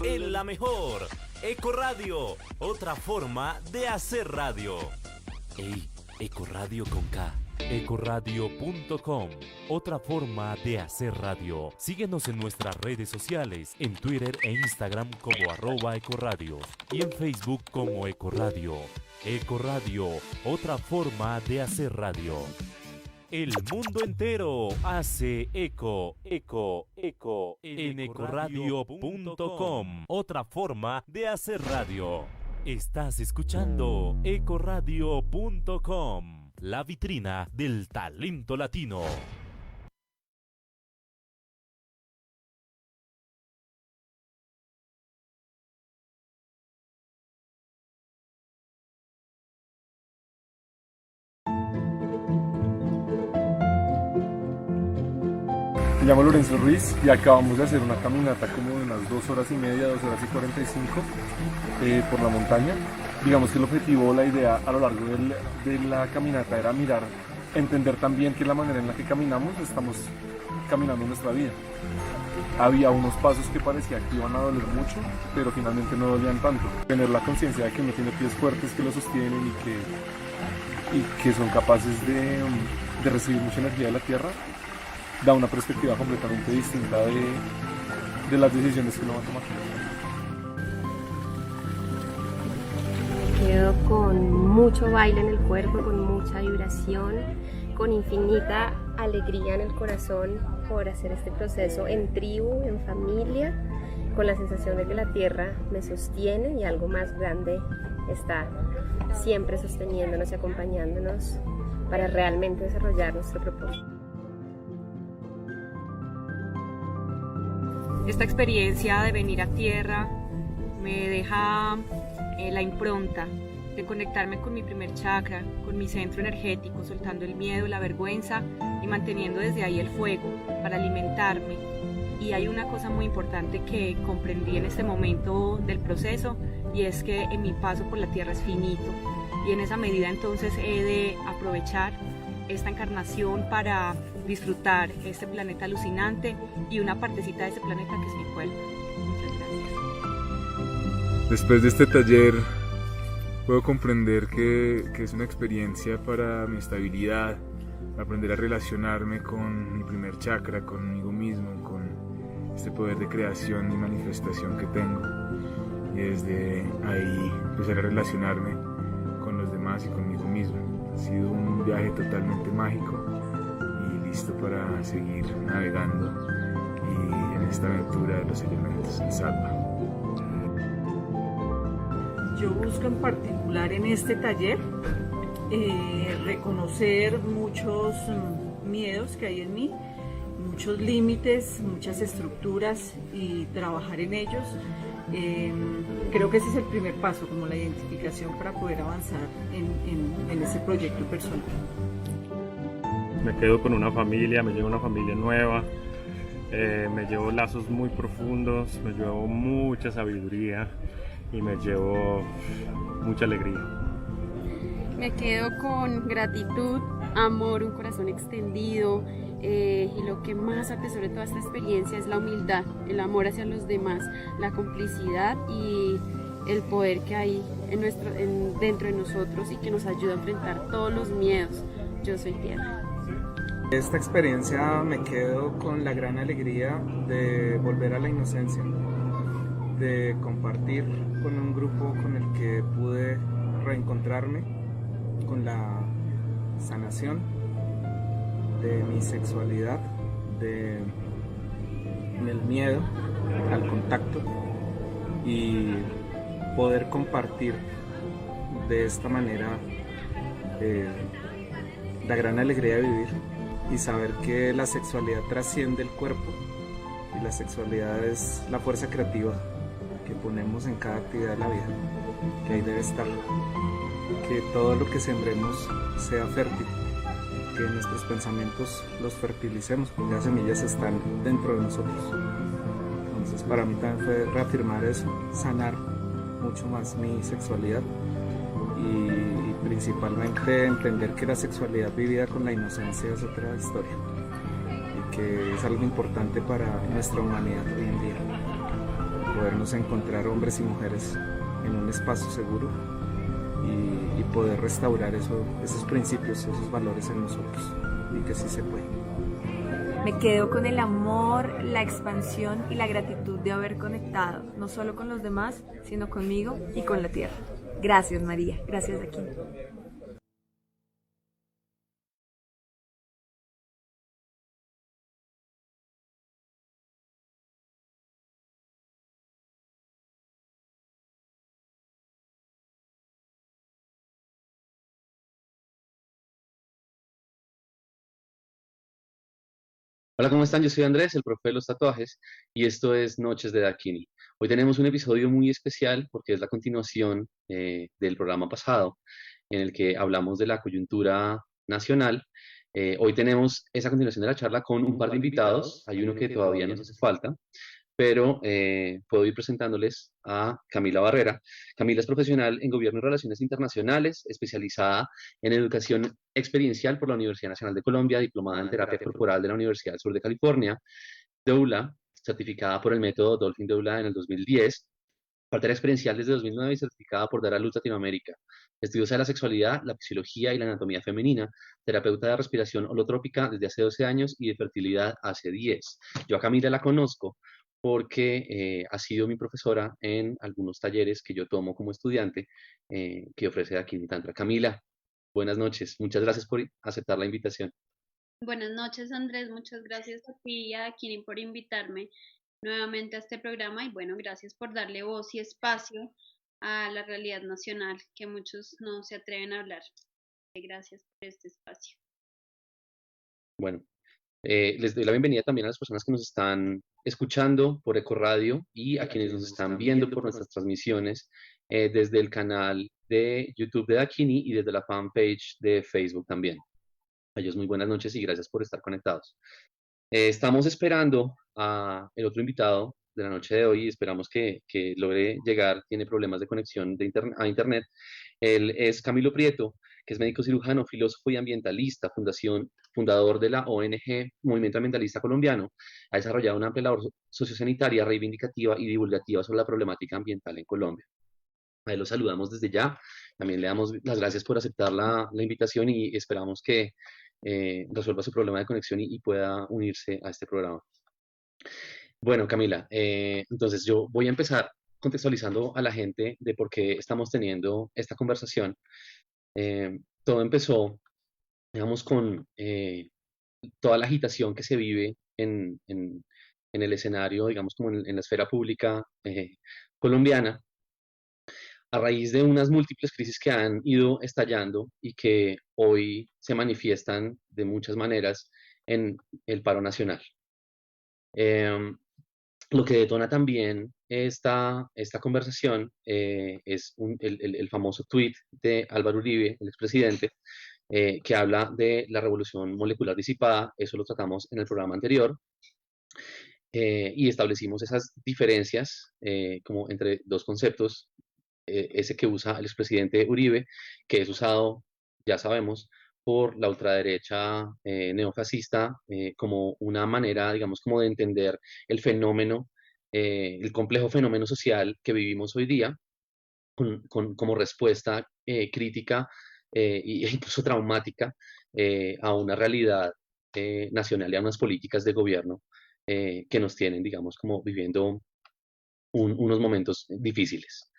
En la mejor, Eco Radio, otra forma de hacer radio. Ey, Eco Radio con K. Ecoradio.com, otra forma de hacer radio. Síguenos en nuestras redes sociales, en Twitter e Instagram como @Ecoradio y en Facebook como Ecoradio. Ecoradio, otra forma de hacer radio. El mundo entero hace eco en ecoradio.com, otra forma de hacer radio. Estás escuchando ecoradio.com, la vitrina del talento latino. Me llamo Lorenzo Ruiz y acabamos de hacer una caminata como de unas 2 horas y media, 2 horas y 45 por la montaña. Digamos que el objetivo, la idea a lo largo de la caminata era mirar, entender también que la manera en la que caminamos, estamos caminando nuestra vida. Había unos pasos que parecía que iban a doler mucho, pero finalmente no dolían tanto. Tener la conciencia de que uno tiene pies fuertes que lo sostienen y que son capaces de recibir mucha energía de la tierra, da una perspectiva completamente distinta de las decisiones que uno va a tomar. Me quedo con mucho baile en el cuerpo, con mucha vibración, con infinita alegría en el corazón por hacer este proceso en tribu, en familia, con la sensación de que la tierra me sostiene y algo más grande está siempre sosteniéndonos y acompañándonos para realmente desarrollar nuestro propósito. Esta experiencia de venir a tierra me deja la impronta de conectarme con mi primer chakra, con mi centro energético, soltando el miedo, la vergüenza y manteniendo desde ahí el fuego para alimentarme. Y hay una cosa muy importante que comprendí en este momento del proceso, y es que en mi paso por la tierra es finito, y en esa medida entonces he de aprovechar esta encarnación para disfrutar este planeta alucinante y una partecita de ese planeta que es mi cuerpo. Muchas gracias. Después de este taller puedo comprender que es una experiencia para mi estabilidad, aprender a relacionarme con mi primer chakra, conmigo mismo, con este poder de creación y manifestación que tengo, y desde ahí empezar a relacionarme con los demás y conmigo mismo. Ha sido un viaje totalmente mágico y listo para seguir navegando y en esta aventura de los elementos en Salva. Yo busco en particular en este taller reconocer muchos miedos que hay en mí, muchos límites, muchas estructuras y trabajar en ellos. Creo que ese es el primer paso, como la identificación para poder avanzar en ese proyecto personal. Me quedo con una familia, me llevo una familia nueva, me llevo lazos muy profundos, me llevo mucha sabiduría y me llevo mucha alegría. Me quedo con gratitud, amor, un corazón extendido, y lo que más atesoro de toda esta experiencia es la humildad, el amor hacia los demás, la complicidad y el poder que hay dentro de nosotros y que nos ayuda a enfrentar todos los miedos. Yo soy tierra. Esta experiencia me quedo con la gran alegría de volver a la inocencia, de compartir con un grupo con el que pude reencontrarme con la sanación de mi sexualidad, del miedo al contacto, y poder compartir de esta manera la gran alegría de vivir y saber que la sexualidad trasciende el cuerpo y la sexualidad es la fuerza creativa que ponemos en cada actividad de la vida, que ahí debe estar, que todo lo que sembremos sea fértil, que nuestros pensamientos los fertilicemos, porque las semillas están dentro de nosotros. Entonces para mí también fue reafirmar eso, sanar mucho más mi sexualidad y principalmente entender que la sexualidad vivida con la inocencia es otra historia y que es algo importante para nuestra humanidad hoy en día. podernos encontrar hombres y mujeres en un espacio seguro y poder restaurar esos principios, esos valores en nosotros, y que sí se puede. Me quedo con el amor, la expansión y la gratitud de haber conectado, no solo con los demás, sino conmigo y con la tierra. Gracias, María. Gracias, Aquí. Hola, ¿cómo están? Yo soy Andrés, el profe de los tatuajes, y esto es Noches de Dakini. Hoy tenemos un episodio muy especial porque es la continuación del programa pasado, en el que hablamos de la coyuntura nacional. Hoy tenemos esa continuación de la charla con un par de invitados. Hay uno que todavía nos hace falta, pero puedo ir presentándoles a Camila Barrera. Camila es profesional en Gobierno y Relaciones Internacionales, especializada en Educación Experiencial por la Universidad Nacional de Colombia, diplomada en Terapia Corporal de la Universidad del Sur de California, doula, certificada por el método Dolphin Doula en el 2010, partera experiencial desde 2009 y certificada por Dar a Luz Latinoamérica. Estudiosa de la sexualidad, la fisiología y la anatomía femenina, terapeuta de respiración holotrópica desde hace 12 años y de fertilidad hace 10. Yo a Camila la conozco porque ha sido mi profesora en algunos talleres que yo tomo como estudiante que ofrece aquí en Tantra. Camila, buenas noches. Muchas gracias por aceptar la invitación. Buenas noches, Andrés. Muchas gracias a ti y a Kini por invitarme nuevamente a este programa y bueno, gracias por darle voz y espacio a la realidad nacional que muchos no se atreven a hablar. Gracias por este espacio. Bueno, les doy la bienvenida también a las personas que nos están escuchando por Eco Radio y a quienes nos están viendo por nuestras transmisiones desde el canal de YouTube de Dakini y desde la fanpage de Facebook también. A ellos muy buenas noches y gracias por estar conectados. Estamos esperando a el otro invitado de la noche de hoy y esperamos que logre llegar. Tiene problemas de conexión a internet. Él es Camilo Prieto, que es médico cirujano, filósofo y ambientalista, fundador de la ONG Movimiento Ambientalista Colombiano. Ha desarrollado una amplia labor sociosanitaria, reivindicativa y divulgativa sobre la problemática ambiental en Colombia. A él lo saludamos desde ya. También le damos las gracias por aceptar la invitación y esperamos que resuelva su problema de conexión y pueda unirse a este programa. Bueno, Camila, entonces yo voy a empezar contextualizando a la gente de por qué estamos teniendo esta conversación. Todo empezó, digamos, con toda la agitación que se vive en el escenario, digamos, como en la esfera pública colombiana, a raíz de unas múltiples crisis que han ido estallando y que hoy se manifiestan de muchas maneras en el paro nacional. Lo que detona también esta conversación es el famoso tuit de Álvaro Uribe, el expresidente, que habla de la revolución molecular disipada. Eso lo tratamos en el programa anterior. Y establecimos esas diferencias como entre dos conceptos, ese que usa el expresidente Uribe, que es usado, ya sabemos, por la ultraderecha neofascista como una manera, digamos, como de entender el fenómeno, el complejo fenómeno social que vivimos hoy día, como respuesta crítica e incluso traumática a una realidad nacional y a unas políticas de gobierno que nos tienen, digamos, como viviendo unos momentos difíciles.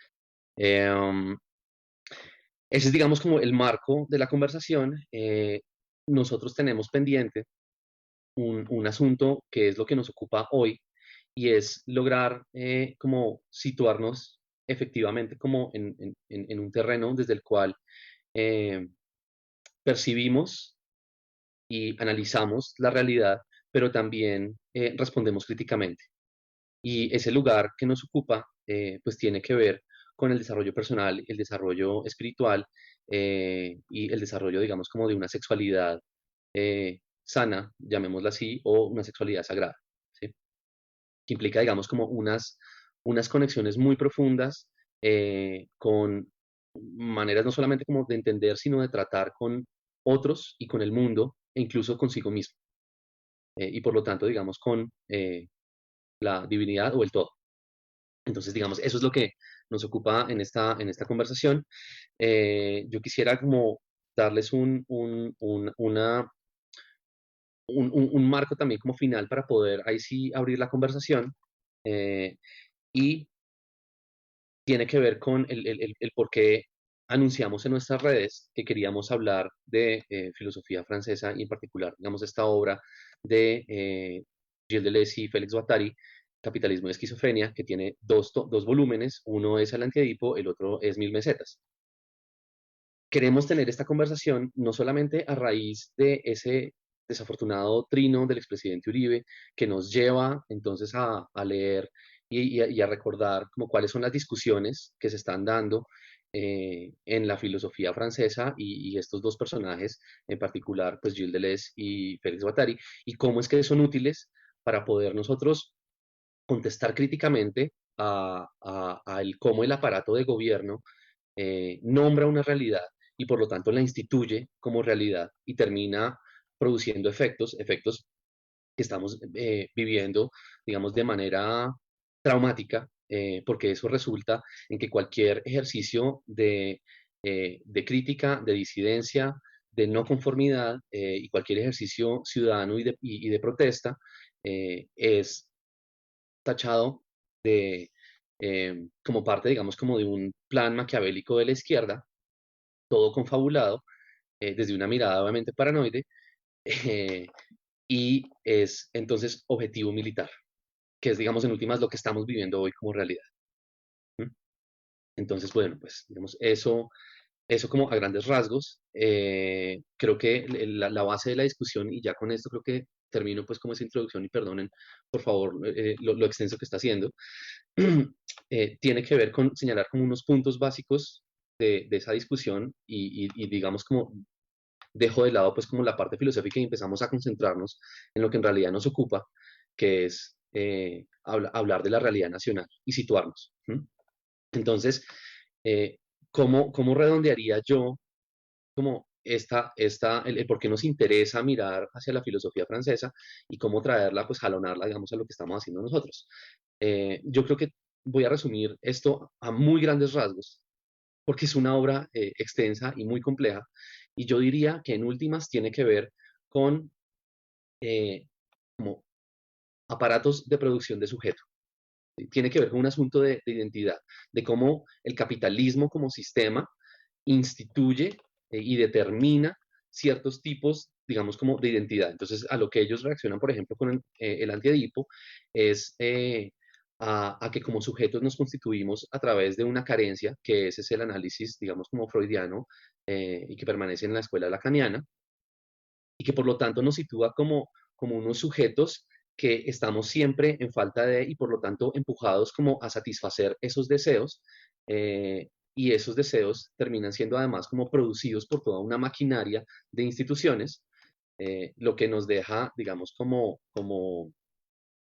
Ese es, digamos, como el marco de la conversación. Nosotros tenemos pendiente un asunto que es lo que nos ocupa hoy y es lograr como situarnos efectivamente como en un terreno desde el cual percibimos y analizamos la realidad, pero también respondemos críticamente. Y ese lugar que nos ocupa pues tiene que ver con el desarrollo personal, el desarrollo espiritual y el desarrollo, digamos, como de una sexualidad sana, llamémosla así, o una sexualidad sagrada, ¿sí? Que implica, digamos, como unas conexiones muy profundas con maneras no solamente como de entender, sino de tratar con otros y con el mundo, e incluso consigo mismo. Y por lo tanto, digamos, con la divinidad o el todo. Entonces, digamos, eso es lo que nos ocupa en esta conversación. Yo quisiera como darles un marco también como final para poder ahí sí abrir la conversación. eh, y tiene que ver con el por qué anunciamos en nuestras redes que queríamos hablar de filosofía francesa y en particular, digamos, esta obra de Gilles Deleuze y Félix Guattari, Capitalismo y Esquizofrenia, que tiene dos volúmenes, uno es El Antiedipo, el otro es Mil Mesetas. Queremos tener esta conversación no solamente a raíz de ese desafortunado trino del expresidente Uribe, que nos lleva entonces a leer y a recordar como cuáles son las discusiones que se están dando en la filosofía francesa y estos dos personajes, en particular, pues Gilles Deleuze y Félix Guattari, y cómo es que son útiles para poder nosotros contestar críticamente a el cómo el aparato de gobierno nombra una realidad y por lo tanto la instituye como realidad y termina produciendo efectos que estamos viviendo, digamos, de manera traumática, porque eso resulta en que cualquier ejercicio de crítica, de disidencia, de no conformidad y cualquier ejercicio ciudadano y de protesta es tachado de, como parte, digamos, como de un plan maquiavélico de la izquierda, todo confabulado, desde una mirada obviamente paranoide, eh, y es entonces objetivo militar, que es, digamos, en últimas lo que estamos viviendo hoy como realidad. ¿Mm? Entonces, bueno, pues, digamos, eso como a grandes rasgos. Creo que la base de la discusión, y ya con esto creo que termino pues como esa introducción y perdonen por favor lo extenso que está haciendo, tiene que ver con señalar como unos puntos básicos de esa discusión y digamos como dejo de lado pues como la parte filosófica y empezamos a concentrarnos en lo que en realidad nos ocupa, que es hablar de la realidad nacional y situarnos. ¿Mm? Entonces, eh, ¿cómo redondearía yo como el por qué nos interesa mirar hacia la filosofía francesa y cómo traerla, pues jalonarla, digamos, a lo que estamos haciendo nosotros? Yo creo que voy a resumir esto a muy grandes rasgos, porque es una obra extensa y muy compleja, y yo diría que en últimas tiene que ver con eh, como aparatos de producción de sujeto. Tiene que ver con un asunto de identidad, de cómo el capitalismo como sistema instituye y determina ciertos tipos, digamos, como de identidad. Entonces, a lo que ellos reaccionan, por ejemplo, con el antiedipo, es a que como sujetos nos constituimos a través de una carencia, que ese es el análisis, digamos, como freudiano, y que permanece en la escuela lacaniana, y que por lo tanto nos sitúa como unos sujetos que estamos siempre en falta de, y por lo tanto empujados como a satisfacer esos deseos, y esos deseos terminan siendo además como producidos por toda una maquinaria de instituciones, lo que nos deja, digamos, como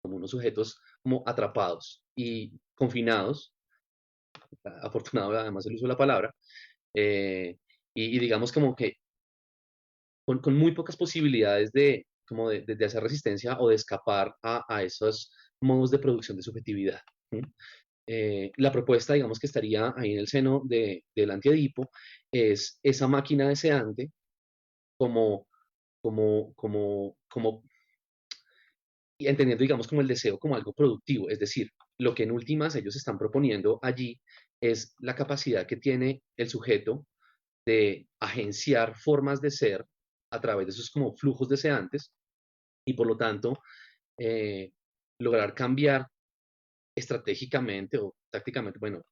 unos sujetos como atrapados y confinados, afortunado además el uso de la palabra, eh, y digamos como que con muy pocas posibilidades como de hacer resistencia o de escapar a esos modos de producción de subjetividad. ¿Sí? La propuesta, digamos, que estaría ahí en el seno del antiedipo es esa máquina deseante como, y entendiendo, digamos, como el deseo como algo productivo, es decir, lo que en últimas ellos están proponiendo allí es la capacidad que tiene el sujeto de agenciar formas de ser a través de esos como flujos deseantes y por lo tanto eh, lograr cambiar estratégicamente o tácticamente, bueno,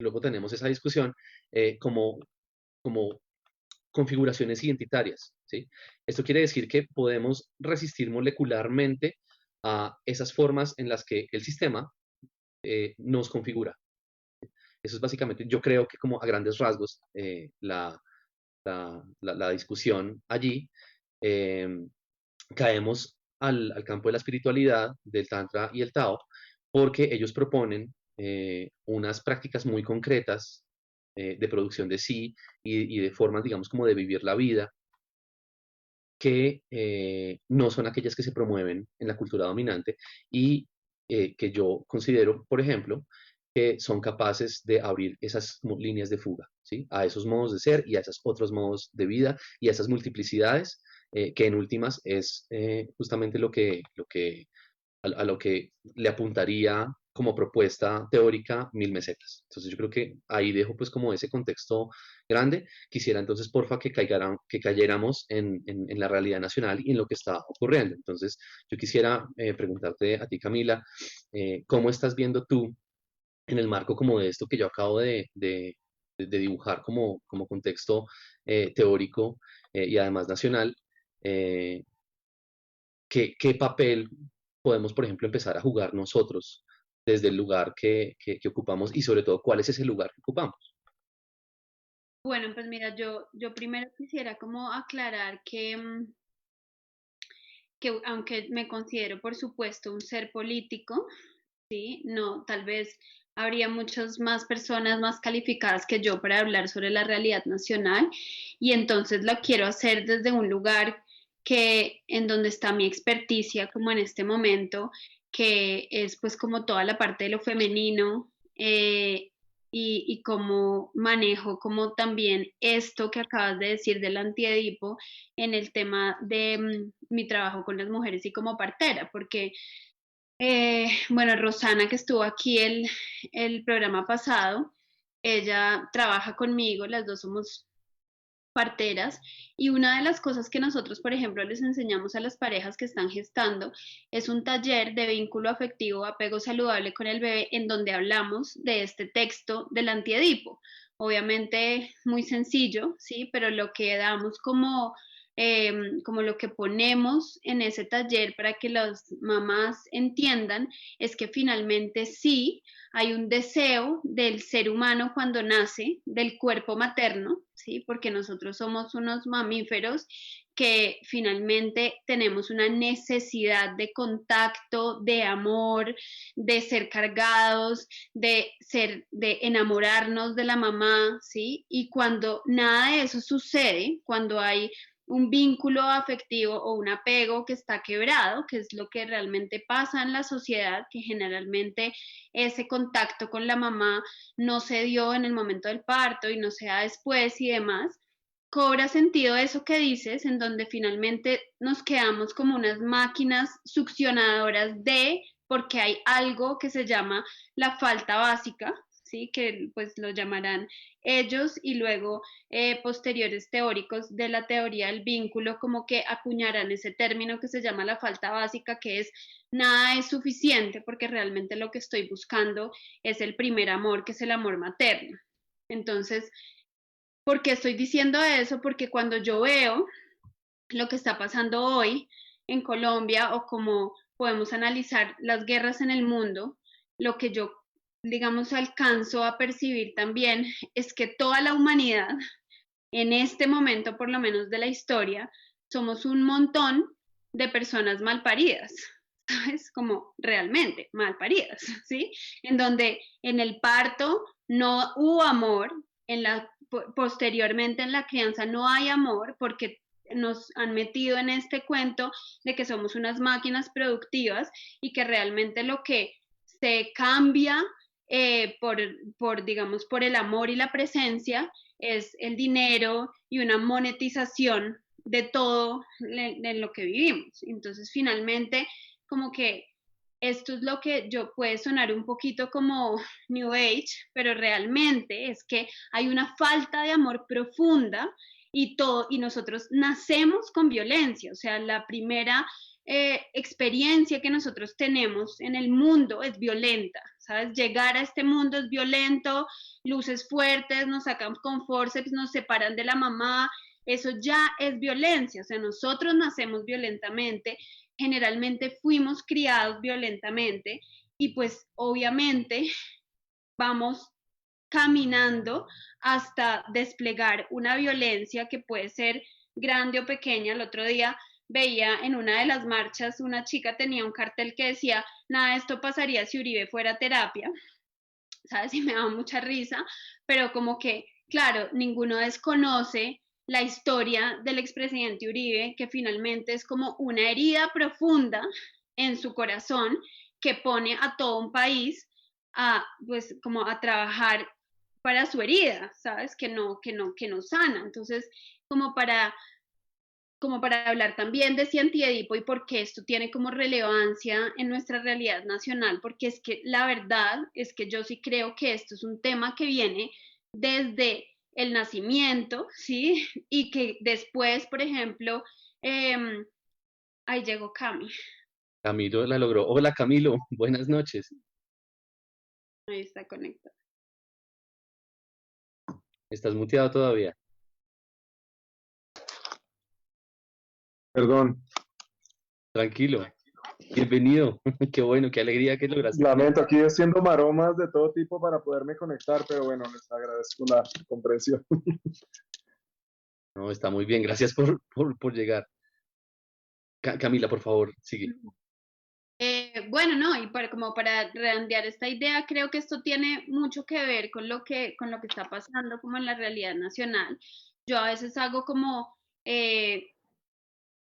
luego tenemos esa discusión, como configuraciones identitarias. ¿Sí? Esto quiere decir que podemos resistir molecularmente a esas formas en las que el sistema nos configura. Eso es básicamente, yo creo que como a grandes rasgos, la discusión allí. Eh, Caemos al campo de la espiritualidad, del Tantra y el Tao, porque ellos proponen unas prácticas muy concretas de producción de sí y de formas, digamos, como de vivir la vida, que no son aquellas que se promueven en la cultura dominante y que yo considero, por ejemplo, que son capaces de abrir esas líneas de fuga, ¿sí? A esos modos de ser y a esos otros modos de vida y a esas multiplicidades, que en últimas es justamente a lo que le apuntaría como propuesta teórica Mil Mesetas. Entonces yo creo que ahí dejo pues como ese contexto grande. Quisiera entonces porfa que cayéramos en la realidad nacional y en lo que está ocurriendo. Entonces yo quisiera preguntarte a ti, Camila, ¿cómo estás viendo tú en el marco como de esto que yo acabo de dibujar como contexto teórico y además nacional? ¿Qué papel podemos, por ejemplo, empezar a jugar nosotros desde el lugar que ocupamos y sobre todo cuál es ese lugar que ocupamos? Bueno, pues mira, yo primero quisiera como aclarar que aunque me considero por supuesto un ser político, ¿sí? No, tal vez habría muchas más personas más calificadas que yo para hablar sobre la realidad nacional y entonces lo quiero hacer desde un lugar que en donde está mi experticia como en este momento, que es pues como toda la parte de lo femenino y cómo manejo como también esto que acabas de decir del antiedipo en el tema de mi trabajo con las mujeres y como partera, porque bueno, Rosana, que estuvo aquí el programa pasado, ella trabaja conmigo, las dos somos parteras, y una de las cosas que nosotros, por ejemplo, les enseñamos a las parejas que están gestando es un taller de vínculo afectivo, apego saludable con el bebé, en donde hablamos de este texto del antiedipo. Obviamente muy sencillo, ¿sí? Pero lo que damos como lo que ponemos en ese taller para que las mamás entiendan es que finalmente sí hay un deseo del ser humano cuando nace del cuerpo materno, ¿sí? Porque nosotros somos unos mamíferos que finalmente tenemos una necesidad de contacto, de amor, de ser cargados, de enamorarnos de la mamá, ¿sí? Y cuando nada de eso sucede, cuando hay un vínculo afectivo o un apego que está quebrado, que es lo que realmente pasa en la sociedad, que generalmente ese contacto con la mamá no se dio en el momento del parto y no se da después y demás, cobra sentido eso que dices, en donde finalmente nos quedamos como unas máquinas succionadoras porque hay algo que se llama la falta básica, ¿sí? Que pues lo llamarán ellos y luego posteriores teóricos de la teoría del vínculo como que acuñarán ese término que se llama la falta básica, que es nada es suficiente porque realmente lo que estoy buscando es el primer amor, que es el amor materno. Entonces, ¿por qué estoy diciendo eso? Porque cuando yo veo lo que está pasando hoy en Colombia o como podemos analizar las guerras en el mundo, lo que yo, digamos, alcanzo a percibir también es que toda la humanidad, en este momento por lo menos de la historia, somos un montón de personas malparidas, ¿sabes? Como realmente malparidas, ¿sí? En donde en el parto no hubo amor, posteriormente en la crianza no hay amor porque nos han metido en este cuento de que somos unas máquinas productivas y que realmente lo que se cambia digamos, por el amor y la presencia es el dinero y una monetización de todo en lo que vivimos. Entonces, finalmente, como que esto es lo que yo puede sonar un poquito como New Age, pero realmente es que hay una falta de amor profunda y nosotros nacemos con violencia, o sea, la primera experiencia que nosotros tenemos en el mundo es violenta, ¿sabes? Llegar a este mundo es violento, luces fuertes, nos sacan con forceps, nos separan de la mamá, eso ya es violencia, o sea, nosotros nacemos violentamente, generalmente fuimos criados violentamente y pues obviamente vamos caminando hasta desplegar una violencia que puede ser grande o pequeña. El otro día veía en una de las marchas una chica tenía un cartel que decía, nada de esto pasaría si Uribe fuera a terapia, ¿sabes? Y me daba mucha risa, pero como que, claro, ninguno desconoce la historia del expresidente Uribe, que finalmente es como una herida profunda en su corazón que pone a todo un país a, pues, como a trabajar para su herida, ¿sabes? Que no sana. Entonces, como para, como para hablar también de ese antiedipo y por qué esto tiene como relevancia en nuestra realidad nacional, porque es que la verdad es que yo sí creo que esto es un tema que viene desde el nacimiento, ¿sí? Y que después, por ejemplo, ahí llegó Cami, Camilo la logró. Hola Camilo, buenas noches. ahí está conectado. ¿Estás muteado todavía? Perdón, Tranquilo. Bienvenido. Qué bueno, qué alegría que lograste lamento, conectar. aquí haciendo maromas de todo tipo para poderme conectar, pero bueno, les agradezco la comprensión. No, está muy bien. Gracias por llegar. Camila, por favor, sigue. Bueno, no, y para, como para redondear esta idea, creo que esto tiene mucho que ver con lo que está pasando como en la realidad nacional. Yo a veces hago como,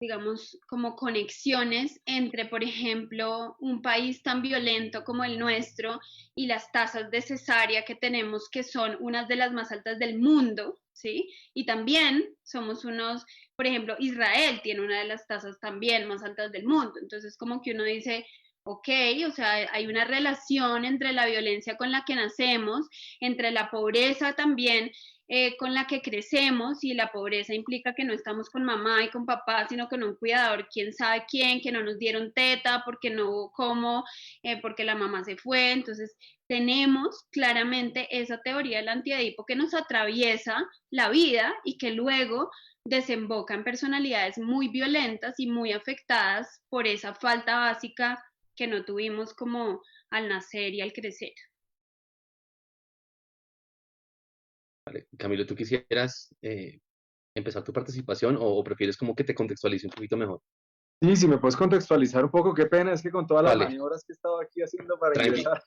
digamos, como conexiones entre, por ejemplo, un país tan violento como el nuestro y las tasas de cesárea que tenemos, que son unas de las más altas del mundo, ¿sí? Y también somos unos, por ejemplo, Israel tiene una de las tasas también más altas del mundo. Entonces, como que uno dice, ok, o sea, hay una relación entre la violencia con la que nacemos, entre la pobreza también con la que crecemos, y la pobreza implica que no estamos con mamá y con papá, sino con un cuidador, quién sabe quién, que no nos dieron teta, porque no hubo cómo, porque la mamá se fue. Entonces, tenemos claramente esa teoría del antiedipo que nos atraviesa la vida y que luego desemboca en personalidades muy violentas y muy afectadas por esa falta básica que no tuvimos como al nacer y al crecer. Vale. Camilo, ¿tú quisieras empezar tu participación o prefieres como que te contextualice un poquito mejor? Sí, si me puedes contextualizar un poco, qué pena, es que con todas las Vale, maniobras que he estado aquí haciendo para tranqui. ingresar.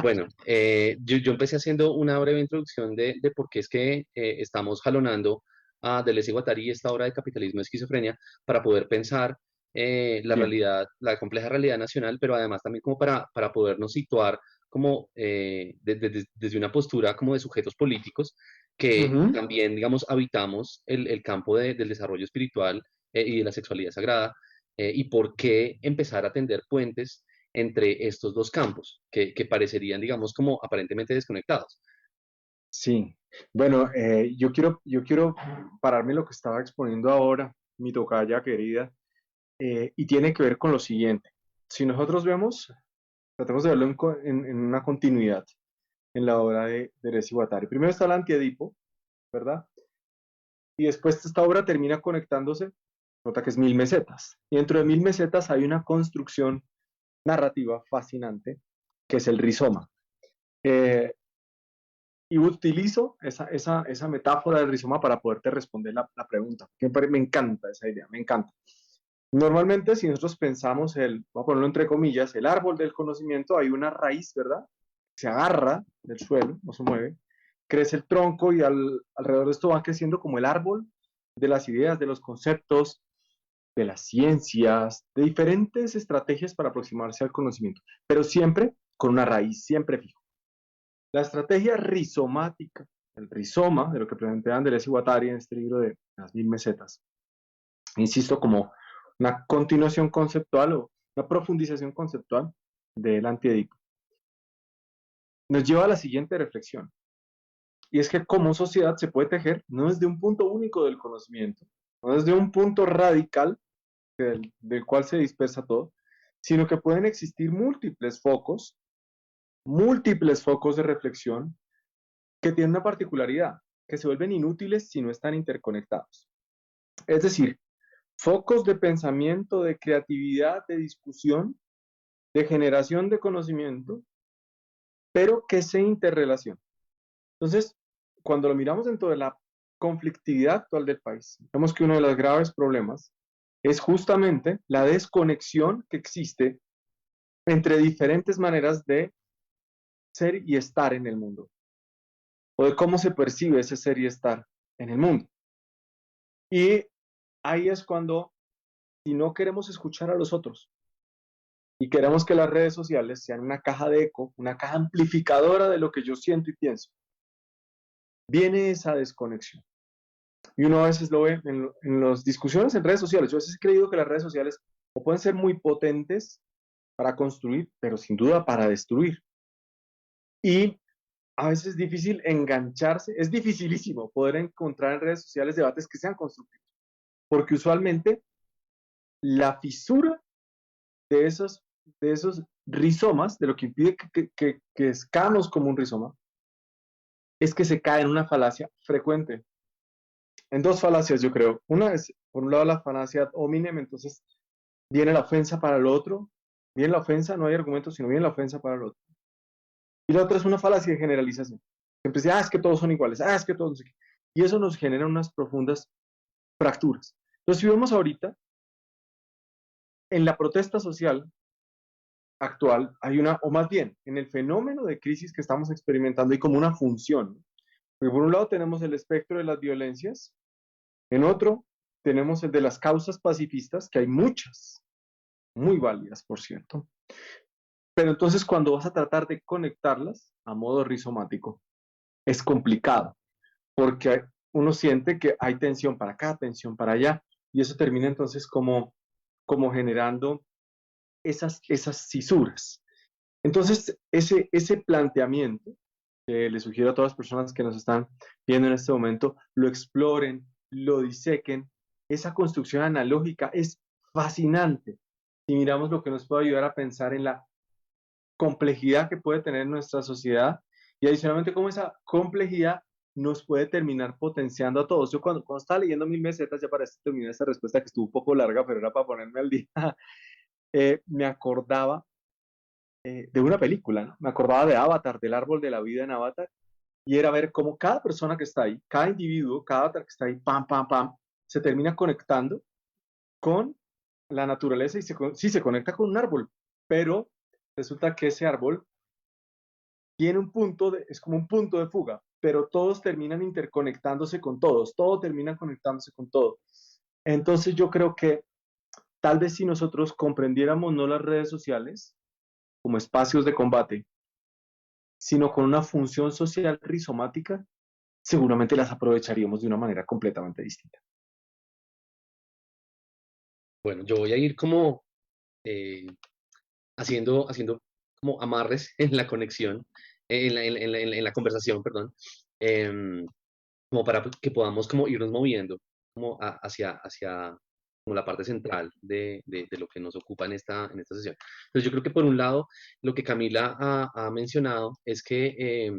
Bueno, yo empecé haciendo una breve introducción de por qué es que estamos jalonando a Deleuze y Guattari esta obra de Capitalismo y Esquizofrenia para poder pensar la Bien. realidad, la compleja realidad nacional, pero además también como para podernos situar como desde una postura como de sujetos políticos que Ujú. también, digamos, habitamos el campo del desarrollo espiritual y de la sexualidad sagrada, y por qué empezar a tender puentes entre estos dos campos que parecerían, digamos, como aparentemente desconectados. Sí, bueno, yo quiero pararme en lo que estaba exponiendo ahora, mi tocaya querida, y tiene que ver con lo siguiente. Si nosotros vemos, tratemos de verlo en una continuidad en la obra de Deleuze y Guattari. Primero está el antiedipo, ¿verdad? Y después esta obra termina conectándose, nota que es Mil Mesetas. Y dentro de Mil Mesetas hay una construcción narrativa fascinante, que es el rizoma. Eh, y utilizo esa metáfora del rizoma para poderte responder la pregunta. Me encanta esa idea, me encanta. Normalmente, si nosotros pensamos voy a ponerlo entre comillas, el árbol del conocimiento, hay una raíz, ¿verdad? Se agarra del suelo, no se mueve, crece el tronco y alrededor de esto va creciendo como el árbol de las ideas, de los conceptos, de las ciencias, de diferentes estrategias para aproximarse al conocimiento, pero siempre con una raíz, siempre fijo. La estrategia rizomática, el rizoma, de lo que plantean Deleuze y Guattari en este libro de Las Mil Mesetas, insisto, como una continuación conceptual o una profundización conceptual del antiedipo, nos lleva a la siguiente reflexión, y es que como sociedad se puede tejer no desde un punto único del conocimiento, no desde un punto radical del cual se dispersa todo, sino que pueden existir múltiples focos de reflexión que tienen una particularidad, que se vuelven inútiles si no están interconectados. Es decir, focos de pensamiento, de creatividad, de discusión, de generación de conocimiento, pero que se interrelacionan. Entonces, cuando lo miramos dentro de la conflictividad actual del país, vemos que uno de los graves problemas es justamente la desconexión que existe entre diferentes maneras de ser y estar en el mundo, o de cómo se percibe ese ser y estar en el mundo. Y ahí es cuando, si no queremos escuchar a los otros, y queremos que las redes sociales sean una caja de eco, una caja amplificadora de lo que yo siento y pienso, viene esa desconexión. Y uno a veces lo ve en las discusiones en redes sociales. Yo a veces he creído que las redes sociales o pueden ser muy potentes para construir, pero sin duda para destruir. Y a veces es difícil engancharse, es dificilísimo poder encontrar en redes sociales debates que sean constructivos, porque usualmente la fisura de esos rizomas, de lo que impide que escamos como un rizoma, es que se cae en una falacia frecuente. En dos falacias, yo creo. Una es, por un lado, la falacia ad hominem, entonces viene la ofensa para el otro, viene la ofensa, no hay argumento, sino viene la ofensa para el otro. Y la otra es una falacia de generalización. Siempre dice, es que todos son iguales, es que todos no sé qué. Y eso nos genera unas profundas fracturas. Entonces, si vemos ahorita, en la protesta social actual hay una, o más bien, en el fenómeno de crisis que estamos experimentando hay como una función. Porque por un lado tenemos el espectro de las violencias, en otro tenemos el de las causas pacifistas, que hay muchas, muy válidas, por cierto. Pero entonces cuando vas a tratar de conectarlas a modo rizomático, es complicado, porque uno siente que hay tensión para acá, tensión para allá, y eso termina entonces como generando esas cisuras. Entonces, ese planteamiento que le sugiero a todas las personas que nos están viendo en este momento, lo exploren, lo disequen. Esa construcción analógica es fascinante. Si miramos lo que nos puede ayudar a pensar en la complejidad que puede tener nuestra sociedad y adicionalmente cómo esa complejidad nos puede terminar potenciando a todos. Yo cuando estaba leyendo Mil Mesetas, ya para terminar esta respuesta que estuvo un poco larga, pero era para ponerme al día, me acordaba de una película, ¿no? Me acordaba de Avatar, del árbol de la vida en Avatar, y era ver cómo cada persona que está ahí, cada individuo, cada avatar que está ahí, pam, pam, pam, se termina conectando con la naturaleza y sí se conecta con un árbol, pero resulta que ese árbol tiene un punto, es como un punto de fuga, pero todos terminan interconectándose con todos, todo termina conectándose con todo. Entonces yo creo que tal vez si nosotros comprendiéramos no las redes sociales como espacios de combate, sino con una función social rizomática, seguramente las aprovecharíamos de una manera completamente distinta. Bueno, yo voy a ir como haciendo como amarres en la conexión, en la conversación, perdón, como para que podamos como irnos moviendo como hacia como la parte central de lo que nos ocupa en esta sesión. Entonces yo creo que por un lado, lo que Camila ha mencionado es que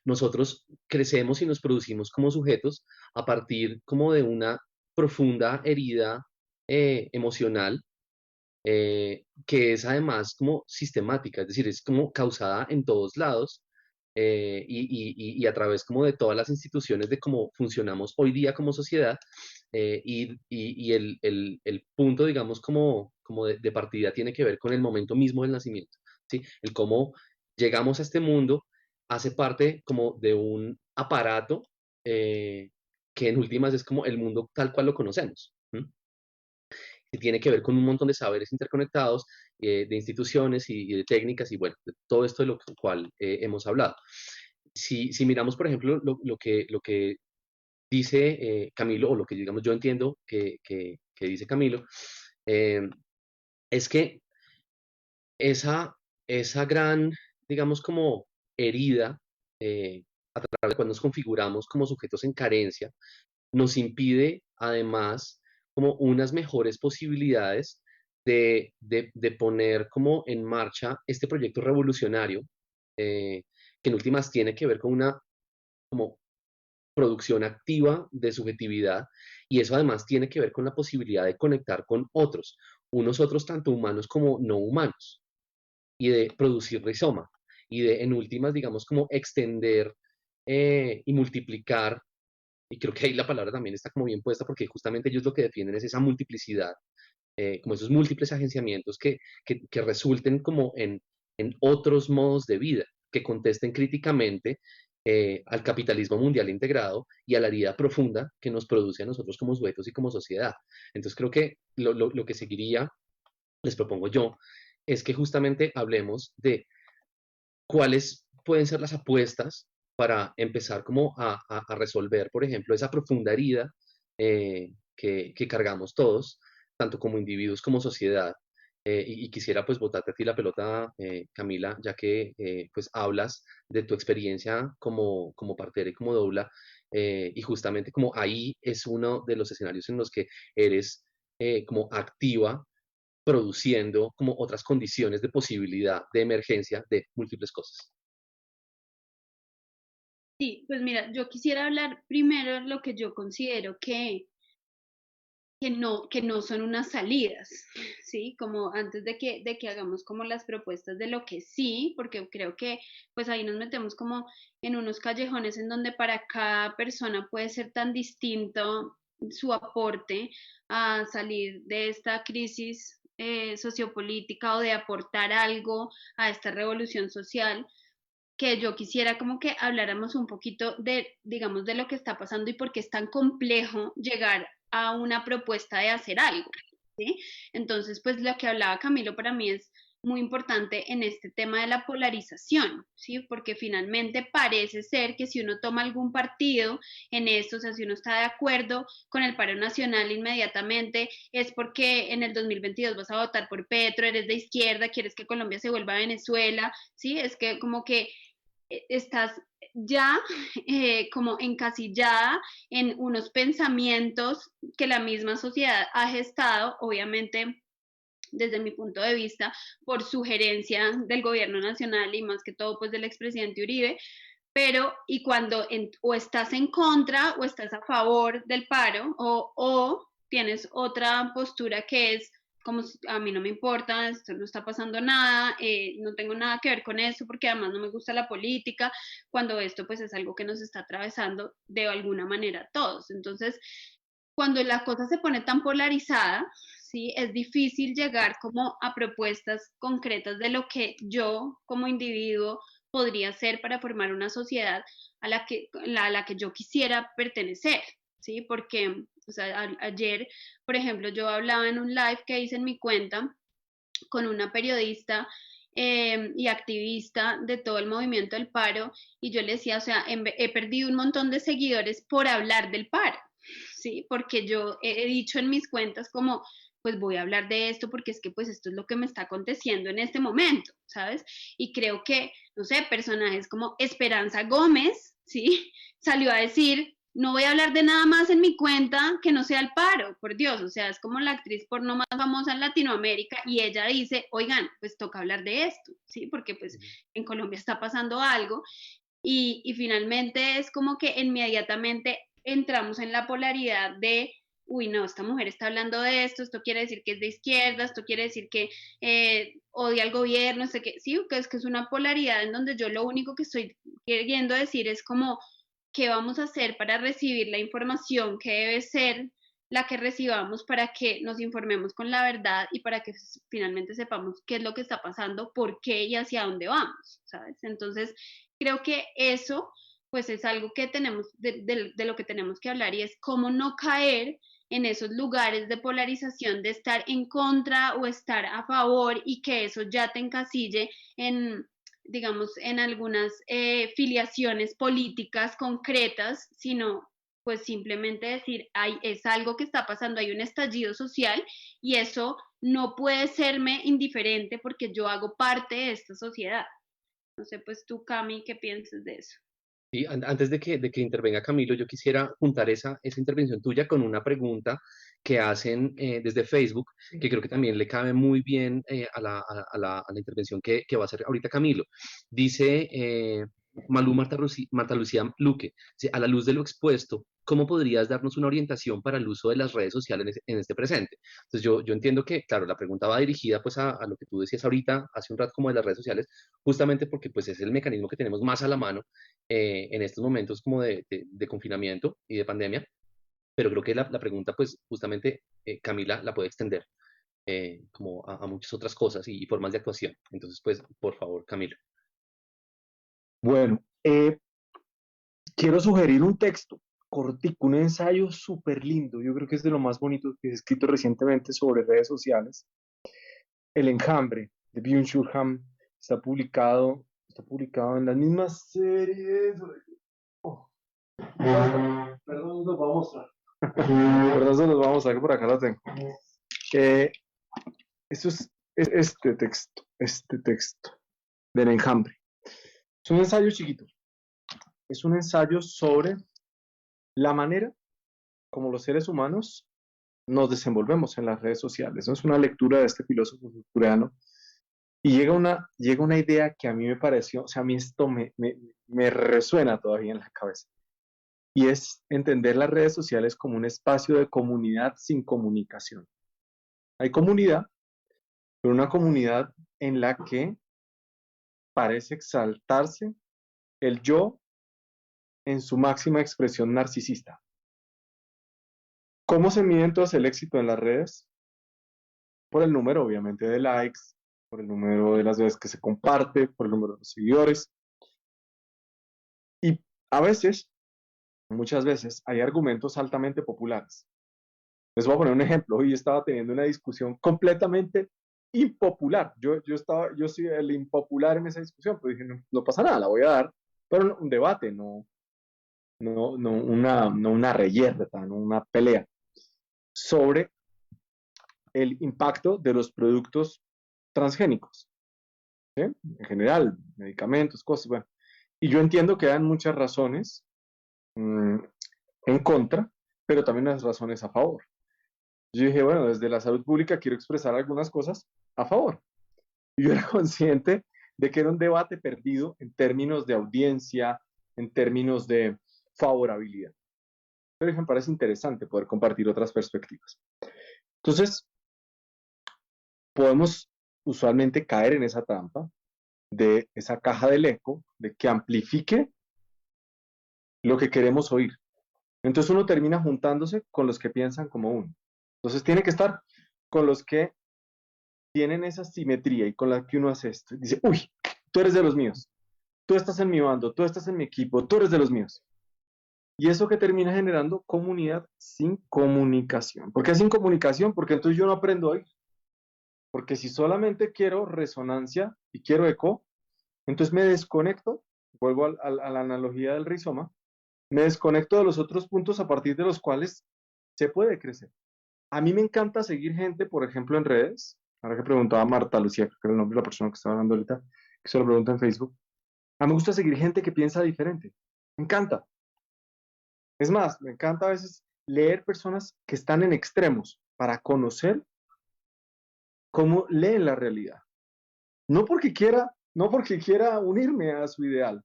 nosotros crecemos y nos producimos como sujetos a partir como de una profunda herida emocional que es además como sistemática, es decir, es como causada en todos lados y a través como de todas las instituciones de cómo funcionamos hoy día como sociedad y el punto, digamos, como de partida tiene que ver con el momento mismo del nacimiento, ¿sí? El cómo llegamos a este mundo hace parte como de un aparato que en últimas es como el mundo tal cual lo conocemos. Que tiene que ver con un montón de saberes interconectados, de instituciones y de técnicas y bueno, de todo esto de lo cual hemos hablado. Si miramos, por ejemplo, lo que dice Camilo, o lo que digamos yo entiendo que dice Camilo, es que esa gran, digamos, como herida, a través de cuando nos configuramos como sujetos en carencia, nos impide además como unas mejores posibilidades de poner como en marcha este proyecto revolucionario, que en últimas tiene que ver con una como producción activa de subjetividad, y eso además tiene que ver con la posibilidad de conectar con otros, unos otros tanto humanos como no humanos, y de producir rizoma, y de en últimas, digamos, como extender y multiplicar. Y creo que ahí la palabra también está como bien puesta porque justamente ellos lo que defienden es esa multiplicidad, como esos múltiples agenciamientos que resulten como en otros modos de vida, que contesten críticamente al capitalismo mundial integrado y a la herida profunda que nos produce a nosotros como sujetos y como sociedad. Entonces creo que lo que seguiría les propongo yo, es que justamente hablemos de cuáles pueden ser las apuestas para empezar como a resolver, por ejemplo, esa profunda herida que cargamos todos, tanto como individuos como sociedad. Y quisiera pues botarte a ti la pelota, Camila, ya que pues hablas de tu experiencia como partera y como doula, y justamente como ahí es uno de los escenarios en los que eres como activa, produciendo como otras condiciones de posibilidad de emergencia de múltiples cosas. Sí, pues mira, yo quisiera hablar primero de lo que yo considero que no son unas salidas, ¿sí? Como antes de que hagamos como las propuestas de lo que sí, porque creo que pues ahí nos metemos como en unos callejones en donde para cada persona puede ser tan distinto su aporte a salir de esta crisis sociopolítica o de aportar algo a esta revolución social, que yo quisiera como que habláramos un poquito de, digamos, de lo que está pasando y por qué es tan complejo llegar a una propuesta de hacer algo, ¿sí? Entonces, pues lo que hablaba Camilo para mí es muy importante en este tema de la polarización, ¿sí? Porque finalmente parece ser que si uno toma algún partido en esto, o sea, si uno está de acuerdo con el paro nacional inmediatamente, es porque en el 2022 vas a votar por Petro, eres de izquierda, quieres que Colombia se vuelva a Venezuela, ¿sí? Es que como que estás ya como encasillada en unos pensamientos que la misma sociedad ha gestado, obviamente desde mi punto de vista, por sugerencia del gobierno nacional y más que todo pues del expresidente Uribe, pero y cuando o estás en contra o estás a favor del paro o tienes otra postura que es como a mí no me importa, esto no está pasando nada, no tengo nada que ver con eso porque además no me gusta la política, cuando esto pues es algo que nos está atravesando de alguna manera a todos. Entonces, cuando la cosa se pone tan polarizada, ¿sí? Es difícil llegar como a propuestas concretas de lo que yo como individuo podría hacer para formar una sociedad a la que yo quisiera pertenecer, ¿sí? Porque o sea, ayer, por ejemplo, yo hablaba en un live que hice en mi cuenta con una periodista y activista de todo el movimiento del paro y yo le decía, o sea, he perdido un montón de seguidores por hablar del paro, ¿sí? Porque yo he dicho en mis cuentas como, pues voy a hablar de esto porque es que pues esto es lo que me está aconteciendo en este momento, ¿sabes? Y creo que, no sé, personajes como Esperanza Gómez, ¿sí? Salió a decir, no voy a hablar de nada más en mi cuenta que no sea el paro, por Dios, o sea, es como la actriz porno más famosa en Latinoamérica y ella dice, oigan, pues toca hablar de esto, ¿sí? Porque pues en Colombia está pasando algo y finalmente es como que inmediatamente entramos en la polaridad de, uy, no, esta mujer está hablando de esto quiere decir que es de izquierda, esto quiere decir que odia al gobierno, sé que sí, que es una polaridad en donde yo lo único que estoy queriendo decir es como, ¿qué vamos a hacer para recibir la información que debe ser la que recibamos para que nos informemos con la verdad y para que finalmente sepamos qué es lo que está pasando, por qué y hacia dónde vamos, ¿sabes? Entonces, creo que eso, pues es algo que tenemos, de lo que tenemos que hablar y es cómo no caer en esos lugares de polarización, de estar en contra o estar a favor y que eso ya te encasille en, digamos, en algunas filiaciones políticas concretas, sino pues simplemente decir, es algo que está pasando, hay un estallido social y eso no puede serme indiferente porque yo hago parte de esta sociedad. No sé, pues tú, Cami, ¿qué piensas de eso? Y antes de que intervenga Camilo, yo quisiera juntar esa intervención tuya con una pregunta que hacen desde Facebook, que creo que también le cabe muy bien a la intervención que va a hacer ahorita Camilo. Dice Malú Marta Lucía Luque, dice, a la luz de lo expuesto, ¿cómo podrías darnos una orientación para el uso de las redes sociales en este presente? Entonces yo entiendo que, claro, la pregunta va dirigida pues a lo que tú decías ahorita, hace un rato como de las redes sociales, justamente porque pues es el mecanismo que tenemos más a la mano en estos momentos como de confinamiento y de pandemia, pero creo que la pregunta, pues justamente Camila la puede extender como a muchas otras cosas y formas de actuación. Entonces, pues, por favor, Camila. Bueno, quiero sugerir un texto cortico, un ensayo súper lindo. Yo creo que es de lo más bonito que he escrito recientemente sobre redes sociales. El enjambre de Byung-Chul Han está publicado en las mismas series. Oh. Perdón, los voy a mostrar. Perdón, se los voy a mostrar que por acá lo tengo. Esto es este texto del enjambre. Es un ensayo chiquito. Es un ensayo sobre la manera como los seres humanos nos desenvolvemos en las redes sociales. ¿No? Es una lectura de este filósofo surcoreano y llega una idea que a mí me pareció, o sea, a mí esto me resuena todavía en la cabeza, y es entender las redes sociales como un espacio de comunidad sin comunicación. Hay comunidad, pero una comunidad en la que parece exaltarse el yo en su máxima expresión narcisista. ¿Cómo se mide entonces el éxito en las redes? Por el número, obviamente, de likes, por el número de las veces que se comparte, por el número de los seguidores. Y a veces, muchas veces, hay argumentos altamente populares. Les voy a poner un ejemplo. Hoy estaba teniendo una discusión completamente impopular. Yo soy el impopular en esa discusión, pero dije, no pasa nada, la voy a dar, pero un debate, no una reyerta, no una pelea, sobre el impacto de los productos transgénicos, ¿sí? En general, medicamentos, cosas, bueno. Y yo entiendo que dan muchas razones en contra, pero también unas razones a favor. Yo dije, bueno, desde la salud pública quiero expresar algunas cosas a favor. Y yo era consciente de que era un debate perdido en términos de audiencia, en términos de favorabilidad. Pero me parece interesante poder compartir otras perspectivas. Entonces, podemos usualmente caer en esa trampa de esa caja del eco, de que amplifique lo que queremos oír. Entonces uno termina juntándose con los que piensan como uno. Entonces tiene que estar con los que tienen esa simetría y con la que uno hace esto. Dice, uy, tú eres de los míos, tú estás en mi bando, tú estás en mi equipo, tú eres de los míos. Y eso que termina generando comunidad sin comunicación. ¿Por qué sin comunicación? Porque entonces yo no aprendo a oír. Porque si solamente quiero resonancia y quiero eco, entonces me desconecto, vuelvo a la analogía del rizoma, me desconecto de los otros puntos a partir de los cuales se puede crecer. A mí me encanta seguir gente, por ejemplo, en redes. Ahora que preguntaba Marta Lucía, que era el nombre de la persona que estaba hablando ahorita, que se lo pregunta en Facebook. A mí me gusta seguir gente que piensa diferente. Me encanta. Es más, me encanta a veces leer personas que están en extremos para conocer cómo leen la realidad. No porque quiera unirme a su ideal,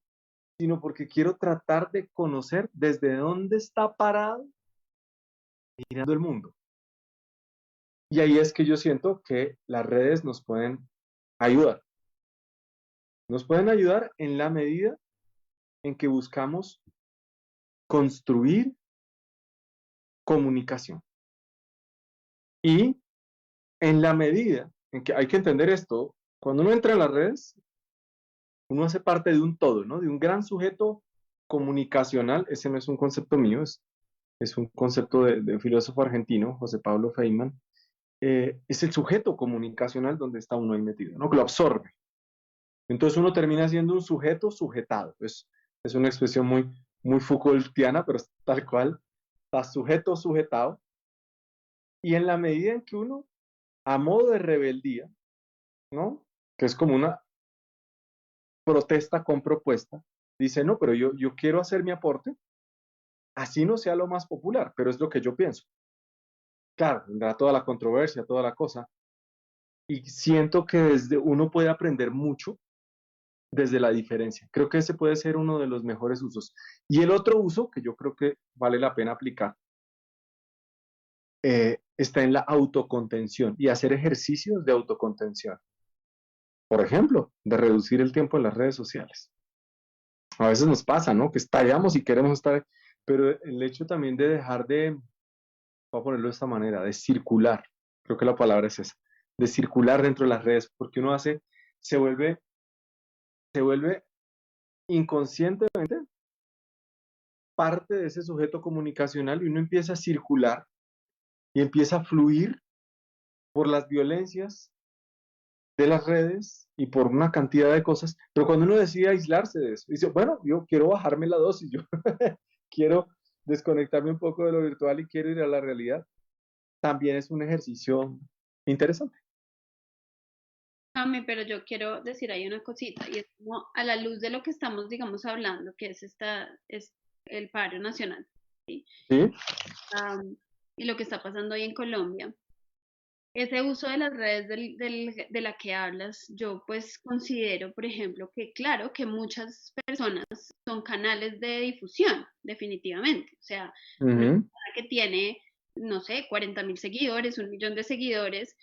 sino porque quiero tratar de conocer desde dónde está parado mirando el mundo. Y ahí es que yo siento que las redes nos pueden ayudar. Nos pueden ayudar en la medida en que buscamos construir comunicación. Y en la medida en que hay que entender esto, cuando uno entra en las redes, uno hace parte de un todo, ¿no? De un gran sujeto comunicacional. Ese no es un concepto mío, es un concepto de un filósofo argentino, José Pablo Feynman. Es el sujeto comunicacional donde está uno ahí metido, ¿no? Que lo absorbe. Entonces uno termina siendo un sujeto sujetado. Es una expresión muy Foucaultiana, pero es tal cual. Está sujeto sujetado. Y en la medida en que uno, a modo de rebeldía, ¿no? Que es como una protesta con propuesta, dice, no, pero yo quiero hacer mi aporte, así no sea lo más popular, pero es lo que yo pienso. Claro, tendrá toda la controversia, toda la cosa, y siento que desde uno puede aprender mucho desde la diferencia. Creo que ese puede ser uno de los mejores usos. Y el otro uso, que yo creo que vale la pena aplicar, está en la autocontención y hacer ejercicios de autocontención. Por ejemplo, de reducir el tiempo en las redes sociales. A veces nos pasa, ¿no? Que estallamos y queremos estar, pero el hecho también de dejar de, voy a ponerlo de esta manera, de circular, creo que la palabra es esa, de circular dentro de las redes, porque uno se vuelve inconscientemente parte de ese sujeto comunicacional y uno empieza a circular y empieza a fluir por las violencias de las redes y por una cantidad de cosas, pero cuando uno decide aislarse de eso, dice, bueno, yo quiero bajarme la dosis, yo quiero desconectarme un poco de lo virtual y quiero ir a la realidad, también es un ejercicio interesante. Cami, pero yo quiero decir ahí una cosita, y es como a la luz de lo que estamos, digamos, hablando, que es el paro nacional, ¿sí? ¿Sí? Y lo que está pasando hoy en Colombia. Ese uso de las redes de la que hablas, yo pues considero, por ejemplo, que claro que muchas personas son canales de difusión, definitivamente. O sea, una persona que tiene, no sé, 40.000 seguidores, 1 millón de seguidores,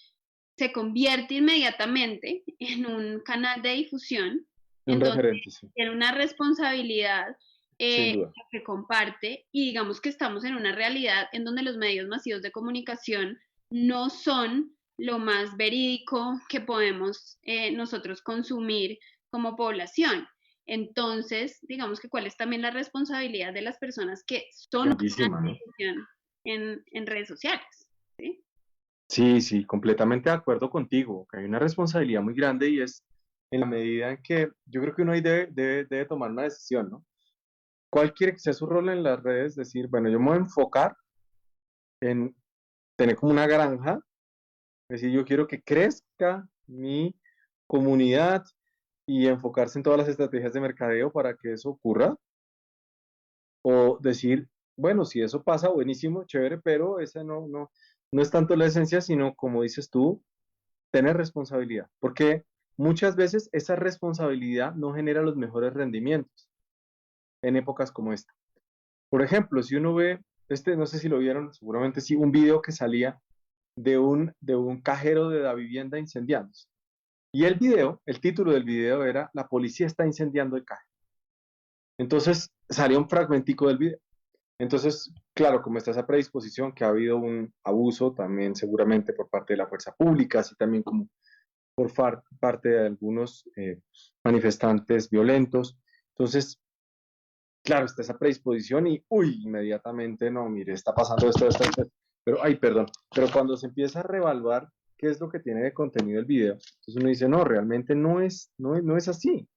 se convierte inmediatamente en un canal de difusión, Un en donde referente, sí. tiene una responsabilidad Sin duda. que comparte, y digamos que estamos en una realidad en donde los medios masivos de comunicación no son lo más verídico que podemos nosotros consumir como población. Entonces, digamos que cuál es también la responsabilidad de las personas que son Grandísima, ¿no? en redes sociales, ¿sí? Sí, sí, completamente de acuerdo contigo, que hay una responsabilidad muy grande y es en la medida en que yo creo que uno ahí debe tomar una decisión, ¿no? ¿Cuál quiere que sea su rol en las redes? Decir, bueno, yo me voy a enfocar en tener como una granja, es decir, yo quiero que crezca mi comunidad y enfocarse en todas las estrategias de mercadeo para que eso ocurra, o decir, bueno, si eso pasa, buenísimo, chévere, pero esa no es tanto la esencia, sino como dices tú, tener responsabilidad, porque muchas veces esa responsabilidad no genera los mejores rendimientos en épocas como esta. Por ejemplo, si uno ve, no sé si lo vieron, seguramente sí, un video que salía de un cajero de la vivienda incendiándose. Y el título del video era La policía está incendiando el cajero. Entonces salía un fragmentico del video. Entonces, claro, como está esa predisposición, que ha habido un abuso también seguramente por parte de la fuerza pública, así también como por parte de algunos manifestantes violentos. Entonces, claro, está esa predisposición y, uy, inmediatamente, no, mire, está pasando esto, pero, ay, perdón, pero cuando se empieza a reevaluar qué es lo que tiene de contenido el video, entonces uno dice, no, realmente no es así,